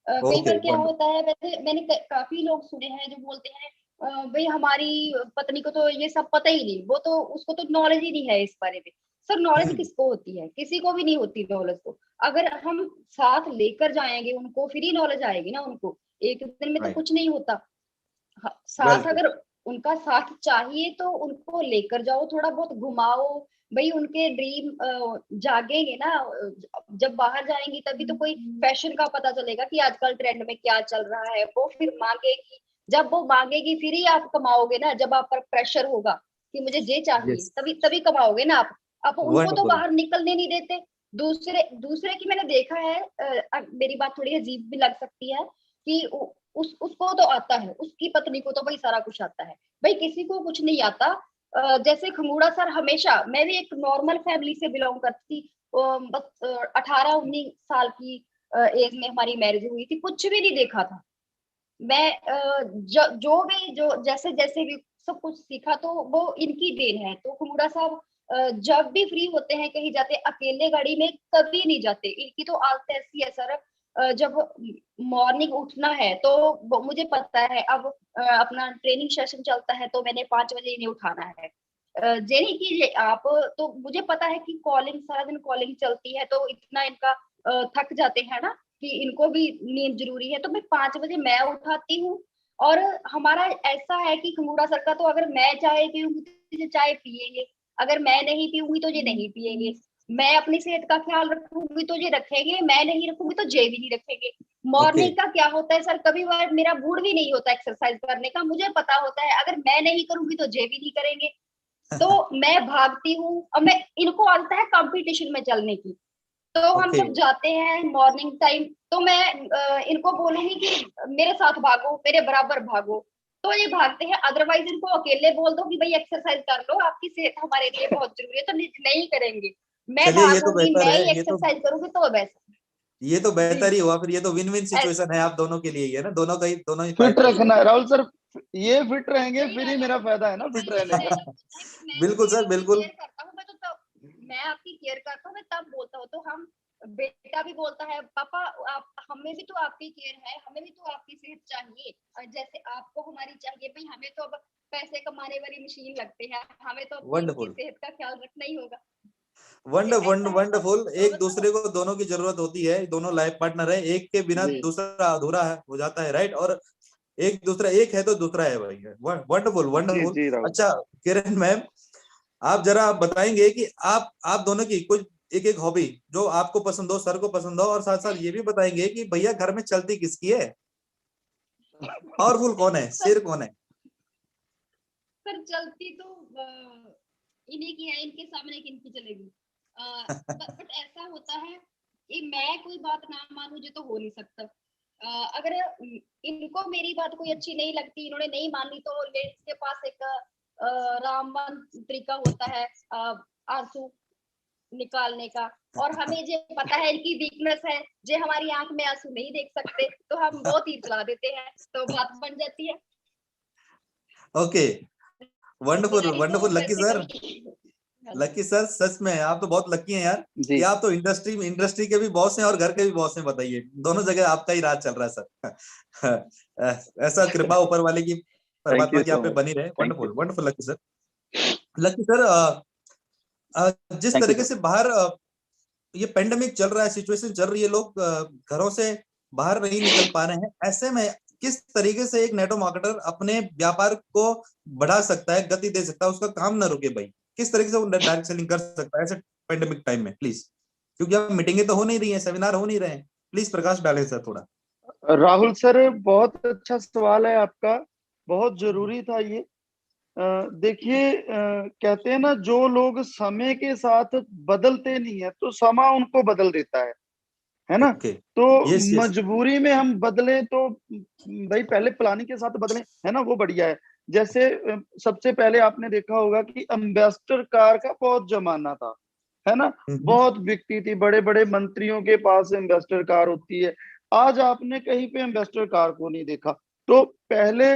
कई ओके, बार क्या होता है, वैसे मैंने काफी लोग सुने हैं जो बोलते हैं भाई हमारी पत्नी को तो ये सब पता ही नहीं, वो तो उसको तो नॉलेज ही नहीं है इस बारे में। सर नॉलेज हम्म, किसको होती है? किसी को भी नहीं होती नॉलेज। तो अगर हम साथ लेकर जाएंगे उनको, फिर ही नॉलेज आएगी ना उनको। एक दिन में तो राइट, कुछ नहीं होता। हाँ, वेल, साथ अगर उनका साथ चाहिए तो उनको लेकर जाओ, थोड़ा बहुत घुमाओ। भाई उनके ड्रीम जागेंगे ना, जब बाहर जाएंगी तभी तो कोई फैशन का पता चलेगा कि आजकल ट्रेंड में क्या चल रहा है। वो फिर मांगेगी, जब वो मांगेगी फिर ही आप कमाओगे ना। जब आप पर प्रेशर होगा कि मुझे ये चाहिए, यस, तभी तभी कमाओगे ना आप उनको तो वंडरफुल। बाहर निकलने नहीं देते। दूसरे दूसरे की मैंने देखा है, मेरी बात थोड़ी अजीब भी लग सकती है कि उसको तो आता है, उसकी पत्नी को तो भाई सारा कुछ आता है। भाई किसी को कुछ नहीं आता। जैसे खंगूड़ा सर, हमेशा मैं भी एक नॉर्मल फैमिली से बिलोंग करती थी। बस 18-19 साल की एज में हमारी मैरिज हुई थी, कुछ भी नहीं देखा था। मैं जो भी जो जैसे जैसे भी सब कुछ सीखा, तो वो इनकी देन है। तो खंगूड़ा साहब जब भी फ्री होते हैं कहीं जाते, अकेले गाड़ी में कभी नहीं जाते। इनकी तो आदत ऐसी है सर, जब मॉर्निंग उठना है तो मुझे पता है अब अपना ट्रेनिंग सेशन चलता है तो मैंने 5 बजे इन्हें उठाना है। ये नहीं कीजिए आप। तो मुझे पता है कि कॉलिंग, सारा दिन कॉलिंग चलती है तो इतना इनका थक जाते हैं ना कि इनको भी नींद जरूरी है। तो मैं 5 बजे मैं उठाती हूँ। और हमारा ऐसा है कि खंगूड़ा सर का, तो अगर मैं चाय पीऊंगी तो ये चाय पियेंगे, अगर मैं नहीं पीऊंगी तो ये नहीं पियेंगे। मैं अपनी सेहत का ख्याल रखूंगी तो ये रखेंगे, मैं नहीं रखूंगी तो ये भी नहीं रखेंगे। ओके, मॉर्निंग का क्या होता है सर, कभी बार मेरा मूड भी नहीं होता एक्सरसाइज करने का। मुझे पता होता है अगर मैं नहीं करूंगी तो ये भी नहीं करेंगे। तो मैं भागती हूँ। और मैं, इनको आदत है कंपटीशन में चलने की। तो हम ओके, जब जाते हैं मॉर्निंग टाइम, तो मैं इनको बोलूंगी कि मेरे साथ भागो, मेरे बराबर भागो। तो ये भागते हैं। अदरवाइज इनको अकेले बोल दो कि भाई एक्सरसाइज कर लो, आपकी सेहत हमारे लिए बहुत जरूरी है, तो नहीं करेंगे। मैं चलिए ये तो भागूंगी, बेहतर मैं है, ही एक्सरसाइज करूंगी तो वैसा। ये तो जी। बेहतर ही हुआ फिर। ये तो विन विन सिचुएशन है आप दोनों के लिए ही है ना, दोनों ही फिट पार्टनर्स रखना है राहुल सर, ये फिट रहेंगे सही फिर ही बात है। मेरा फायदा है ना फिट नहीं रहने नहीं का। नहीं, फिर मैं तो बिल्कुल मेरी सर, आपकी बिल्कुल। केयर करता हूँ। मैं तो तब, मैं आपकी केयर करता हूँ, मैं तब बोलता हूँ। तो हम, बेटा भी बोलता है पापा आप, हमें भी तो आपकी केयर है, हमें भी तो आपकी सेहत चाहिए और जैसे आपको हमारी चाहिए। भाई हमें तो अब पैसे कमाने वाली मशीन लगते हैं, हमें तो अपनी वंडरफुल, सेहत का ख्याल रखना ही होगा। ऐसा है तो वंडरफुल। एक दूसरे मतलब। को दोनों की जरूरत होती है, दोनों लाइफ पार्टनर है, एक के बिना जी दूसरा अधूरा है, हो जाता है, राइट। और एक दूसरा, एक है तो दूसरा है भाई। वंडरफुल, जी वंडरफुल। जी राहुल। अच्छा किरण मैम, आप जरा बताएंगे कि आप दोनों की कुछ एक एक हॉबी जो आपको पसंद हो, सर को पसंद हो, और साथ साथ ये भी बताएंगे कि भैया घर में चलती किसकी है, पावरफुल कौन है, सर शेर कौन है? सर चलती तो इन्हीं की है, इनके सामने किनकी चलेगी। बट ऐसा होता है कि मैं कोई बात ना मानूं, जो तो हो नहीं सकता। अगर इनको मेरी बात कोई अच्छी नहीं लगती, इन्होंने नहीं मानी, तो लेडीज के पास एक राम तरीका होता है, आंसू। निकालने का, और हमें जो पता है कि वीकनेस है, जो हमारी आंख में आंसू नहीं देख सकते, तो हम दो तीर चला देते हैं, तो बात बन जाती है। ओके, वंडरफुल तैयारी वंडरफुल तो लकी वैसे सर। कभी लकी सर, सच में आप तो बहुत लकी हैं यार, जी कि आप तो इंडस्ट्री के भी बॉस हैं और घर के भी बॉस हैं। बताइए, दोनों जगह आपका ही राज चल रहा है सर। ऐसा कृपा ऊपर वाले की, थैंक परमात्मा यू की सो आप पे मच। बनी रहे। Thank you. Wonderful wonderful lucky sir. Lucky sir, जिस थैंक यू तरीके सर। से बाहर ये पेंडेमिक चल रहा है, सिचुएशन चल रही है, लोग घरों से बाहर नहीं निकल पा रहे हैं, ऐसे में किस तरीके से एक नेटवर्क मार्केटर अपने व्यापार को बढ़ा सकता है, गति दे सकता है, उसका काम ना रुके भाई, किस तरीके से वो डायरेक्ट सेलिंग कर सकता है ऐसे पेंडेमिक टाइम में, प्लीज। क्योंकि अब मीटिंगें तो हो नहीं रही हैं, सेमिनार हो नहीं रहे हैं, प्लीज प्रकाश डालें सर थोड़ा। राहुल सर, बहुत अच्छा सवाल है आपका, बहुत जरूरी था ये। देखिए, कहते हैं ना, जो लोग समय के साथ बदलते नहीं है तो समय उनको बदल देता है ना। ओके। तो यस यस। मजबूरी में हम बदले तो भाई पहले प्लानिंग के साथ बदले, है ना, वो बढ़िया है। जैसे सबसे पहले आपने देखा होगा कि एम्बेसडर कार का बहुत जमाना था, है ना, बहुत बिकती थी, बड़े बड़े मंत्रियों के पास एम्बेसडर कार होती है। आज आपने कहीं पे एम्बेसडर कार को नहीं देखा। तो पहले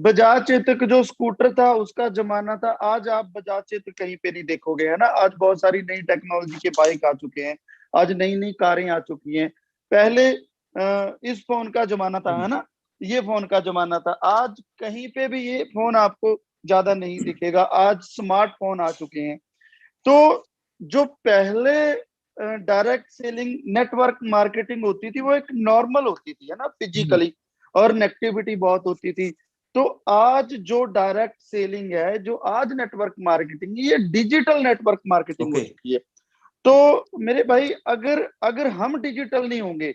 बजाज चेतक जो स्कूटर था उसका जमाना था, आज आप बजाज चेतक कहीं पे नहीं देखोगे, है ना। आज बहुत सारी नई टेक्नोलॉजी के बाइक आ चुके हैं, आज नई नई कारें आ चुकी हैं। पहले इस फोन का जमाना था, है ना, ये फोन का जमाना था। आज कहीं पे भी ये फोन आपको ज्यादा नहीं दिखेगा, आज स्मार्टफोन आ चुके हैं। तो जो पहले डायरेक्ट सेलिंग नेटवर्क मार्केटिंग होती थी वो एक नॉर्मल होती थी, है ना, फिजिकली, और नेगेटिविटी बहुत होती थी। तो आज जो डायरेक्ट सेलिंग है, जो आज नेटवर्क मार्केटिंग, ये डिजिटल नेटवर्क मार्केटिंग हो ओके। चुकी है। तो मेरे भाई, अगर अगर हम डिजिटल नहीं होंगे,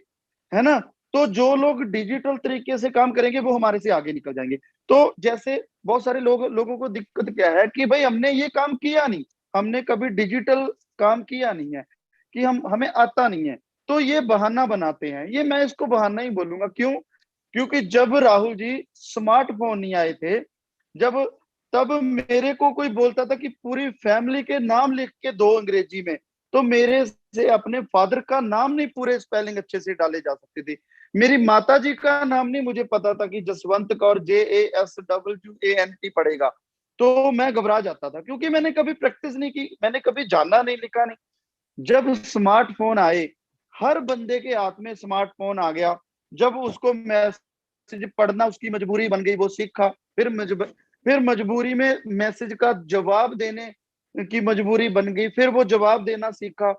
है ना, तो जो लोग डिजिटल तरीके से काम करेंगे वो हमारे से आगे निकल जाएंगे। तो जैसे बहुत सारे लोगों को दिक्कत क्या है कि भाई हमने ये काम किया नहीं, हमने कभी डिजिटल काम किया नहीं है, कि हमें आता नहीं है, तो ये बहाना बनाते हैं। ये मैं इसको बहाना ही बोलूंगा। क्यों? क्योंकि जब राहुल जी स्मार्टफोन नहीं आए थे, जब तब मेरे को कोई बोलता था कि पूरी फैमिली के नाम लिख के दो अंग्रेजी में, तो मेरे से अपने फादर का नाम नहीं पूरे स्पेलिंग अच्छे से डाले जा सकते थे। मेरी माता जी का नाम नहीं मुझे पता था कि जसवंत कौर JASWANT पड़ेगा, तो मैं घबरा जाता था, क्योंकि मैंने कभी प्रैक्टिस नहीं की, मैंने कभी जाना नहीं, लिखा नहीं। जब स्मार्टफोन आए, हर बंदे के हाथ में स्मार्टफोन आ गया, जब उसको मैसेज पढ़ना उसकी मजबूरी बन गई, वो सीखा। फिर मजबूरी में मैसेज का जवाब देने की मजबूरी बन गई, फिर वो जवाब देना सीखा।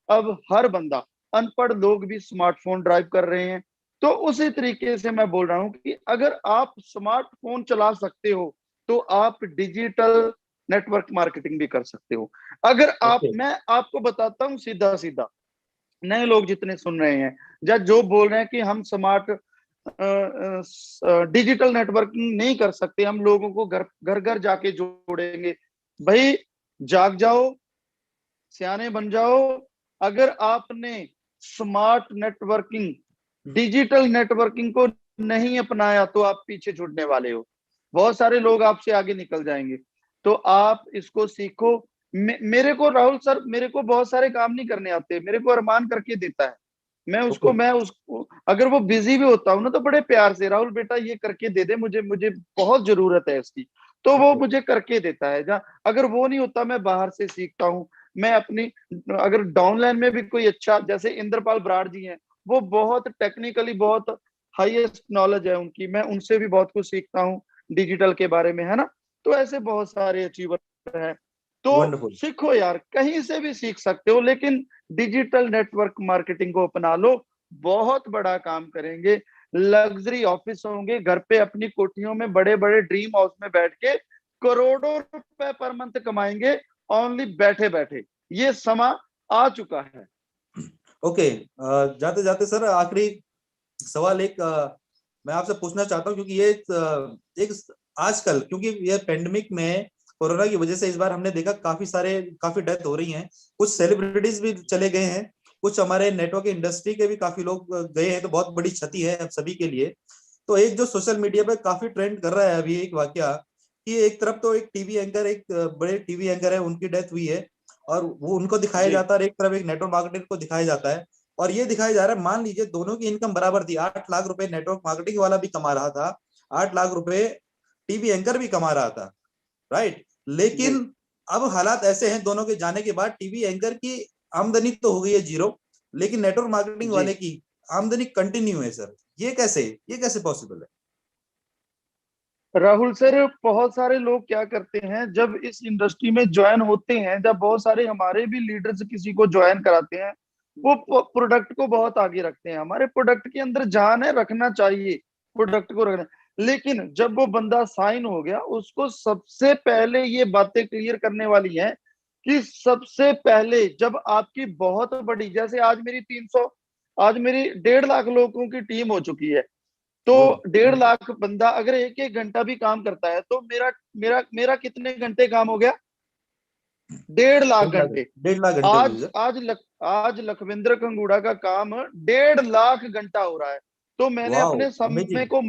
अब हर बंदा, अनपढ़ लोग भी स्मार्टफोन ड्राइव कर रहे हैं। तो उसी तरीके से मैं बोल रहा हूं कि अगर आप स्मार्टफोन चला सकते हो तो आप डिजिटल नेटवर्क मार्केटिंग भी कर सकते हो। अगर आप, ओके। मैं आपको बताता हूँ सीधा सीधा, नए लोग जितने सुन रहे हैं या जो बोल रहे हैं कि हम स्मार्ट डिजिटल नेटवर्किंग नहीं कर सकते, हम लोगों को घर घर घर जाके जोड़ेंगे, भाई जाग जाओ, सियाने बन जाओ। अगर आपने स्मार्ट नेटवर्किंग, डिजिटल नेटवर्किंग को नहीं अपनाया तो आप पीछे छूटने वाले हो, बहुत सारे लोग आपसे आगे निकल जाएंगे। तो आप इसको सीखो। मेरे को राहुल सर, मेरे को बहुत सारे काम नहीं करने आते, मेरे को अरमान करके देता है, ओके। मैं उसको, अगर वो बिजी भी होता हूँ ना, तो बड़े प्यार से, राहुल बेटा ये करके दे दे, मुझे मुझे बहुत जरूरत है इसकी, तो वो ओके। मुझे करके देता है। जहाँ अगर वो नहीं होता, मैं बाहर से सीखता हूँ। मैं अपनी, अगर डाउनलाइन में भी कोई अच्छा, जैसे इंद्रपाल बराड़ जी हैं, वो बहुत टेक्निकली बहुत हाईएस्ट नॉलेज है उनकी, मैं उनसे भी बहुत कुछ सीखता हूँ डिजिटल के बारे में, है ना। तो ऐसे बहुत सारे अचीवर हैं। तो वंडरफुल। सीखो यार, कहीं से भी सीख सकते हो, लेकिन डिजिटल नेटवर्क मार्केटिंग को अपना लो, बहुत बड़ा काम करेंगे। लग्जरी ऑफिस होंगे, घर पे अपनी कोठियों में, बड़े बड़े ड्रीम हाउस में बैठ के करोड़ों रुपए पर मंथ कमाएंगे, ओनली बैठे बैठे। ये समा आ चुका है। ओके। जाते जाते सर, आखिरी सवाल एक मैं आपसे पूछना चाहता हूँ, क्योंकि ये एक आजकल, क्योंकि ये पेंडेमिक में कोरोना की वजह से इस बार हमने देखा काफी डेथ हो रही हैं, कुछ सेलिब्रिटीज भी चले गए हैं, कुछ हमारे नेटवर्क इंडस्ट्री के भी काफी लोग गए हैं, तो बहुत बड़ी क्षति है अब सभी के लिए। तो एक जो सोशल मीडिया पे काफी ट्रेंड कर रहा है अभी एक वाकया, कि एक तरफ तो एक टीवी एंकर, एक बड़े टीवी एंकर है, उनकी डेथ हुई है, और वो उनको दिखाया जी जाता है, और एक तरफ एक नेटवर्क मार्केटिंग को दिखाया जाता है, और ये दिखाया जा रहा है, मान लीजिए दोनों की इनकम बराबर थी, 8 लाख रुपए नेटवर्क मार्केटिंग वाला भी कमा रहा था, 8 लाख रुपए टीवी एंकर भी कमा रहा था, राइट। जी लेकिन अब हालात ऐसे हैं, दोनों के जाने के बाद टीवी एंकर की आमदनी तो हो गई है जीरो, लेकिन नेटवर्क मार्केटिंग जी वाले की आमदनी कंटिन्यू है सर। ये कैसे पॉसिबल है? राहुल सर, बहुत सारे लोग क्या करते हैं, जब इस इंडस्ट्री में ज्वाइन होते हैं, जब बहुत सारे हमारे भी लीडर्स किसी को ज्वाइन कराते हैं, वो प्रोडक्ट को बहुत आगे रखते हैं। हमारे प्रोडक्ट के अंदर जान है, रखना चाहिए प्रोडक्ट को रखना। लेकिन जब वो बंदा साइन हो गया, उसको सबसे पहले ये बातें क्लियर करने वाली हैं कि सबसे पहले जब आपकी बहुत बड़ी, जैसे आज मेरी 1.5 लाख लोगों की टीम हो चुकी है, तो गुड। 1.5 लाख बंदा अगर एक एक घंटा भी काम करता है, तो मेरा मेरा मेरा कितने घंटे काम हो गया? 1.5 लाख 1.5 घंटे। 1.5 घंटे हो गए आज सर। आज लख, आज लखविंद्र कंगूड़ा का काम 1.5 लाख घंटा हो रहा है। तो मैंने वाओ, अपने समय अमेजिंग। को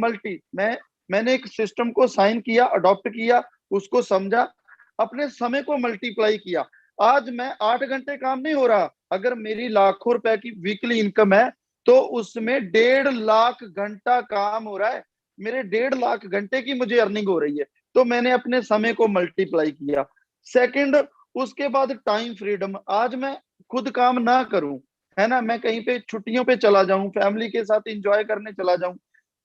मैंने एक सिस्टम को साइन किया, अडॉप्ट किया, उसको समझा, अपने समय को मल्टीप्लाई किया। आज मैं 8 घंटे काम नहीं हो रहा, अगर मेरी लाखों रुपए की वीकली इनकम है, तो उसमें 1.5 लाख घंटा काम हो रहा है, मेरे 1.5 लाख घंटे की मुझे अर्निंग हो रही है। तो मैंने अपने समय को मल्टीप्लाई किया। सेकंड, उसके बाद टाइम फ्रीडम। आज मैं खुद काम ना करूं, है ना, मैं कहीं पे छुट्टियों पे चला जाऊं, फैमिली के साथ एंजॉय करने चला जाऊं,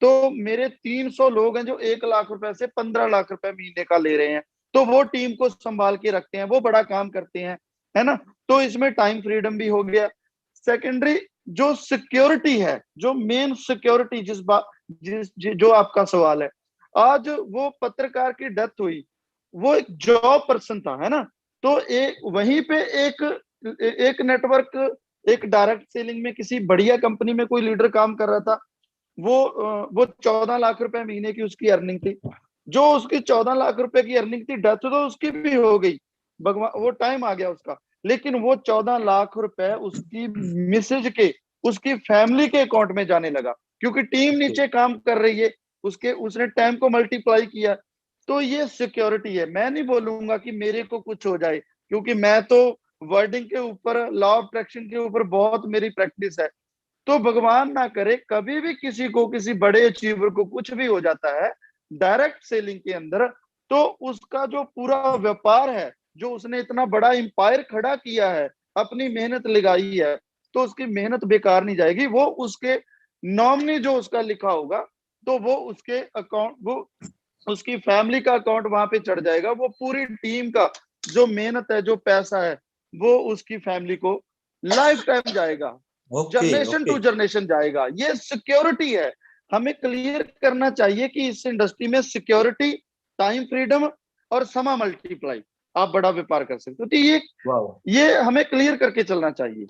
तो मेरे 300 लोग हैं जो 1 लाख रुपए से 15 लाख रुपए महीने का ले रहे हैं, तो वो टीम को संभाल के रखते हैं, वो बड़ा काम करते हैं, है ना। तो इसमें टाइम फ्रीडम भी हो गया। सेकेंडरी, जो सिक्योरिटी है, जो मेन सिक्योरिटी, जो आपका सवाल है, आज वो पत्रकार की डेथ हुई, वो एक जॉब पर्सन था, है ना। तो एक वहीं पे एक एक नेटवर्क, एक डायरेक्ट सेलिंग में किसी बढ़िया कंपनी में कोई लीडर काम कर रहा था, वो 14 लाख रुपए महीने की उसकी अर्निंग थी। जो उसकी 14 लाख रुपए की अर्निंग थी, डेथ तो उसकी भी हो गई, भगवान, वो टाइम आ गया उसका। लेकिन वो 14 लाख रुपए उसकी मिसेज के, उसकी फैमिली के अकाउंट में जाने लगा, क्योंकि टीम नीचे काम कर रही है, उसने टाइम को मल्टीप्लाई किया। तो ये सिक्योरिटी है। मैं नहीं बोलूंगा कि मेरे को कुछ हो जाए, क्योंकि मैं तो वर्डिंग के ऊपर, लॉ ऑफ अट्रैक्शन के ऊपर बहुत मेरी प्रैक्टिस है। तो भगवान ना करे कभी भी किसी को, किसी बड़े अचीवर को कुछ भी हो जाता है डायरेक्ट सेलिंग के अंदर, तो उसका जो पूरा व्यापार है, जो उसने इतना बड़ा एम्पायर खड़ा किया है, अपनी मेहनत लगाई है, तो उसकी मेहनत बेकार नहीं जाएगी। वो उसके नॉमिनी जो उसका लिखा होगा, तो वो उसके अकाउंट, वो उसकी फैमिली का अकाउंट वहां पे चढ़ जाएगा। वो पूरी टीम का जो मेहनत है, जो पैसा है, वो उसकी फैमिली को लाइफ टाइम जाएगा, okay generation okay. Two generation जाएगा। ये सिक्योरिटी है। हमें क्लियर करना चाहिए कि इस इंडस्ट्री में सिक्योरिटी, टाइम फ्रीडम और समा मल्टीप्लाई, आप बड़ा व्यापार कर सकते हो। तो वाओ, ये हमें क्लियर करके चलना चाहिए।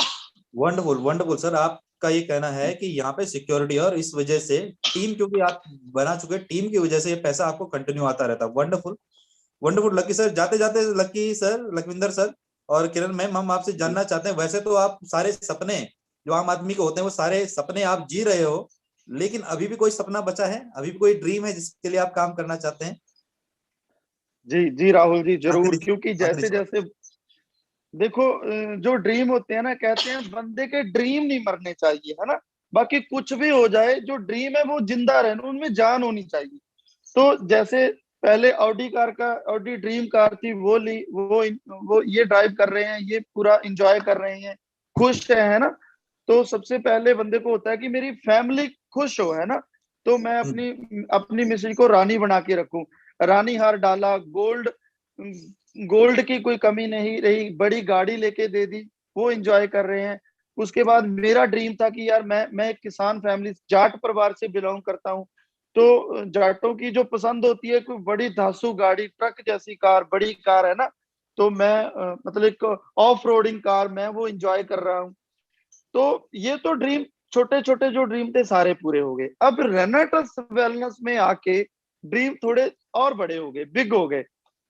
Wonderful wonderful sir. आपका ये कहना है कि यहाँ पे सिक्योरिटी, और इस वजह से टीम, क्योंकि आप बना चुके टीम की वजह से ये पैसा आपको कंटिन्यू आता रहता है। Wonderful wonderful. लकी सर, जाते जाते लकी सर, लखविंदर सर और किरण मैम, हम आपसे जी जानना चाहते हैं, वैसे तो आप सारे सपने जो आम आदमी के होते हैं वो सारे सपने आप जी रहे हो, लेकिन अभी भी कोई सपना बचा है, अभी भी कोई ड्रीम है जिसके लिए आप काम करना चाहते हैं? जी जी राहुल जी, जरूर। आखिरी क्योंकि आखिरी जैसे सवाल। जैसे देखो, जो ड्रीम होते हैं ना, कहते हैं बंदे के ड्रीम नहीं मरने चाहिए, है ना। बाकी कुछ भी हो जाए, जो ड्रीम है वो जिंदा रहना, उनमें जान होनी चाहिए। तो जैसे पहले ऑडी ड्रीम कार थी, वो ली, वो ये ड्राइव कर रहे हैं, ये पूरा एंजॉय कर रहे हैं, खुश है ना। तो सबसे पहले बंदे को होता है कि मेरी फैमिली खुश हो, है ना। तो मैं अपनी अपनी मिसेज को रानी बना के रखूं, रानी हार डाला, गोल्ड गोल्ड की कोई कमी नहीं रही, बड़ी गाड़ी लेके दे दी, वो एंजॉय कर रहे हैं। उसके बाद मेरा ड्रीम था कि यार मैं एक किसान फैमिली, जाट परिवार से बिलोंग करता हूँ। तो जाटों की जो पसंद होती है कोई बड़ी धांसू गाड़ी, ट्रक जैसी कार, बड़ी कार, है ना। तो मैं मतलब एक ऑफ रोडिंग कार, मैं वो एंजॉय कर रहा हूँ। तो ये तो ड्रीम, छोटे छोटे जो ड्रीम थे सारे पूरे हो गए। अब रेनेटस वेलनेस में आके ड्रीम थोड़े और बड़े हो गए, बिग हो गए।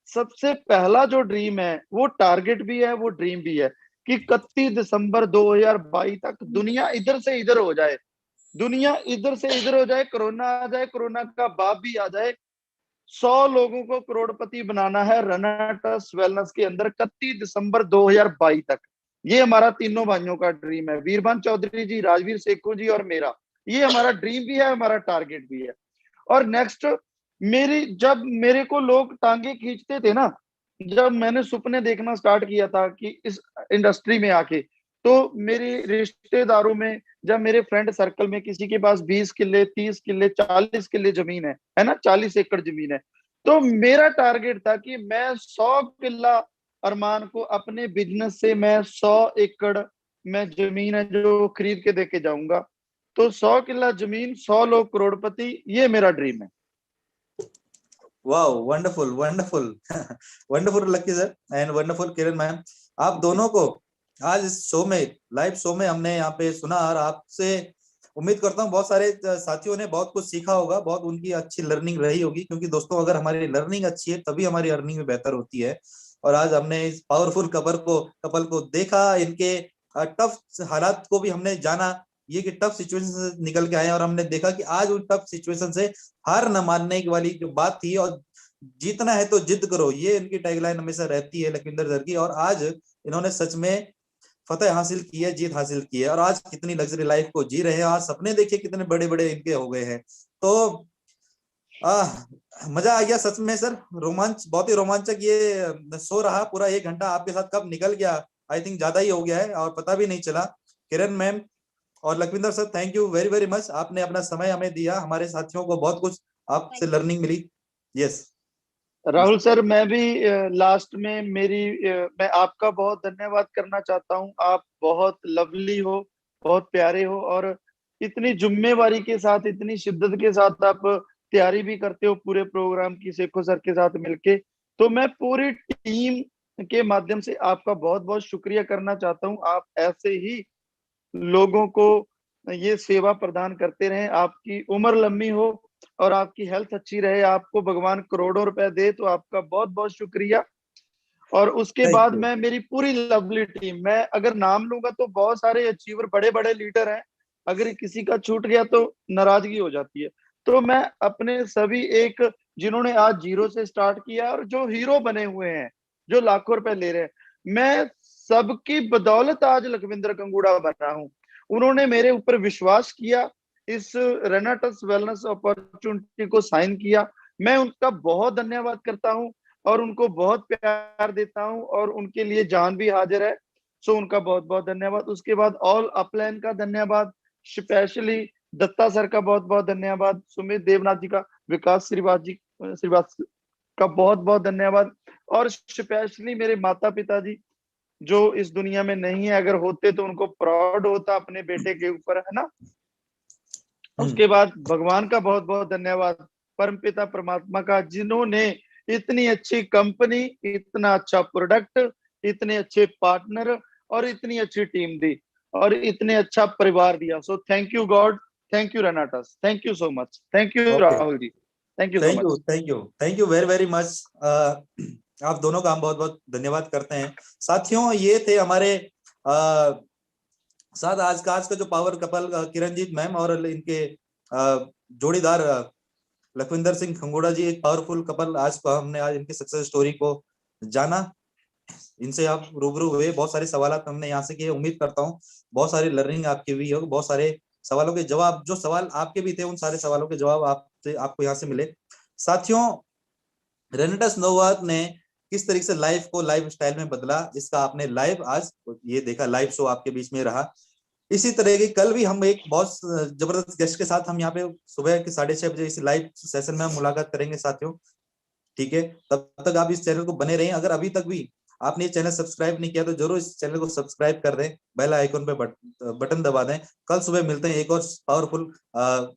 सबसे पहला जो ड्रीम है, वो टारगेट भी है, वो ड्रीम भी है, कि 31 दिसंबर 2022 तक दुनिया इधर से इधर हो जाए, दुनिया इधर से इधर हो जाए, कोरोना आ जाए, कोरोना का बाप भी आ जाए, 100 लोगों को करोड़पति बनाना है रनाटस वेलनेस के अंदर 31 दिसंबर 2022 तक। ये हमारा तीनों भाइयों का ड्रीम है, वीरभान चौधरी जी, राजवीर सेखू जी और मेरा। ये हमारा ड्रीम भी है, हमारा टारगेट भी है। और नेक्स्ट, जब मेरे को लोग टांगे खींचते थे ना, जब मैंने सपने देखना स्टार्ट किया था कि इस इंडस्ट्री में आके, तो मेरे रिश्तेदारों में, जब मेरे फ्रेंड सर्कल में किसी के पास 20 किले, 30 किले, 40 किले जमीन है ना, 40 एकड़ जमीन है, तो मेरा टारगेट था कि मैं 100 किला अरमान को अपने बिजनेस से मैं 100 एकड़ में जमीन है जो खरीद के देके जाऊंगा। तो 100 किला जमीन, 100 लोग करोड़पति, ये मेरा ड्रीम है। Wow, wonderful wonderful wonderful lucky sir and wonderful Kiran ma'am. आप दोनों को आज इस शो में, लाइव शो में हमने यहाँ पे सुना और आपसे उम्मीद करता हूँ बहुत सारे साथियों ने बहुत कुछ सीखा होगा, बहुत उनकी अच्छी लर्निंग रही होगी, क्योंकि दोस्तों अगर हमारी लर्निंग अच्छी है तभी हमारी अर्निंग भी बेहतर होती है। और आज हमने इस पावरफुल कपल को देखा, इनके टफ हालात को भी हमने जाना, ये कि टफ सिचुएशन से निकल के आए, और हमने देखा कि आज उन टफ सिचुएशन से हार न मानने वाली जो बात थी, और जीतना है तो जिद करो, ये इनकी टैगलाइन हमेशा रहती है लखविंदर सर की। और आज इन्होंने सच में फतेह हासिल की है, जीत हासिल की है, और आज कितनी लग्जरी लाइफ को जी रहे हैं। आज सपने देखिए कितने बड़े बड़े इनके हो गए हैं। तो मजा आ गया सच में सर, रोमांच, बहुत ही रोमांचक ये शो रहा। पूरा 1 घंटा आपके साथ कब निकल गया, आई थिंक ज्यादा ही हो गया है और पता भी नहीं चला। किरण मैम और Lakhwinder sir, thank you very very much, आपने अपना समय हमें दिया, हमारे साथियों को बहुत कुछ आपसे लर्निंग मिली। यस राहुल सर, मैं भी लास्ट में मैं आपका बहुत धन्यवाद करना चाहता हूं। आप बहुत लवली हो, बहुत प्यारे हो, और इतनी जिम्मेवारी के साथ, इतनी शिद्दत के साथ आप तैयारी भी करते हो पूरे प्रोग्राम की, सेखो सर के साथ मिलके। तो मैं पूरी टीम के माध्यम से आपका बहुत बहुत शुक्रिया करना चाहता हूं। आप ऐसे ही लोगों को ये सेवा प्रदान करते रहें, आपकी उम्र लंबी हो और आपकी हेल्थ अच्छी रहे, आपको भगवान करोड़ों रुपए दे, तो आपका बहुत बहुत शुक्रिया। और उसके थैंक बाद यू। मैं, मेरी पूरी लवली टीम, मैं अगर नाम लूंगा तो बहुत सारे अचीवर, बड़े बड़े लीडर हैं, अगर किसी का छूट गया तो नाराजगी हो जाती है। तो मैं अपने सभी, एक जिन्होंने आज जीरो से स्टार्ट किया और जो हीरो बने हुए हैं, जो लाखों रुपए ले रहे हैं, मैं सबकी बदौलत आज लखविंदर कंगूड़ा बना हूं। उन्होंने मेरे ऊपर विश्वास किया, इस रेनाटस वेलनेस अपॉर्चुनिटी को साइन किया। मैं उनका बहुत धन्यवाद करता हूं और उनको बहुत प्यार देता हूं, और उनके लिए जान भी हाजिर है। सो उनका बहुत बहुत धन्यवाद। उसके बाद ऑल अपलाइन का धन्यवाद, स्पेशली दत्ता सर का बहुत बहुत धन्यवाद, सुमित देवनाथ जी का, विकास श्रीवास का बहुत बहुत धन्यवाद, और स्पेशली मेरे माता पिता जी, जो इस दुनिया में नहीं है, अगर होते तो उनको प्राउड होता अपने बेटे के ऊपर, है ना। उसके बाद भगवान का बहुत बहुत धन्यवाद, परमपिता परमात्मा का, जिन्होंने इतनी अच्छी कंपनी, इतना अच्छा प्रोडक्ट, इतने अच्छे पार्टनर और इतनी अच्छी टीम दी और इतने अच्छा परिवार दिया। So thank you God, thank you Renatus, thank you so much, thank you okay, Rahul ji, thank you so thank you much. Thank you thank you very very much. आप दोनों का हम बहुत बहुत धन्यवाद करते हैं। साथियों, ये थे हमारे साथ आज का जो पावर कपल, किरणजीत मैम और इनके जोड़ीदार लखविंदर सिंह खंगोड़ा जी, एक पावरफुल कपल। आज को हमने आज इनकी सक्सेस स्टोरी को जाना, इनसे आप रूबरू हुए, बहुत सारे सवाल हमने यहाँ से किए। उम्मीद करता हूँ बहुत सारी लर्निंग आपकी हुई होगी, बहुत सारे सवालों के जवाब, जो सवाल आपके भी थे उन सारे सवालों के जवाब आपको यहाँ से मिले। साथियों, रेनेटस नोवाक ने किस तरीके से लाइफ को लाइफ स्टाइल में बदला, इसका आपने लाइव आज ये देखा, लाइव शो आपके बीच में रहा। इसी तरह की कल भी हम एक बहुत जबरदस्त गेस्ट के साथ हम यहाँ पे सुबह के 6:30 बजे इस लाइव सेशन में हम मुलाकात करेंगे साथियों। ठीक है, तब तक आप इस चैनल को बने रहें। अगर अभी तक भी आपने ये चैनल सब्सक्राइब नहीं किया तो जरूर इस चैनल को सब्सक्राइब कर दें, बेल आइकन पे बटन दबा दें। कल सुबह मिलते हैं एक और पावरफुल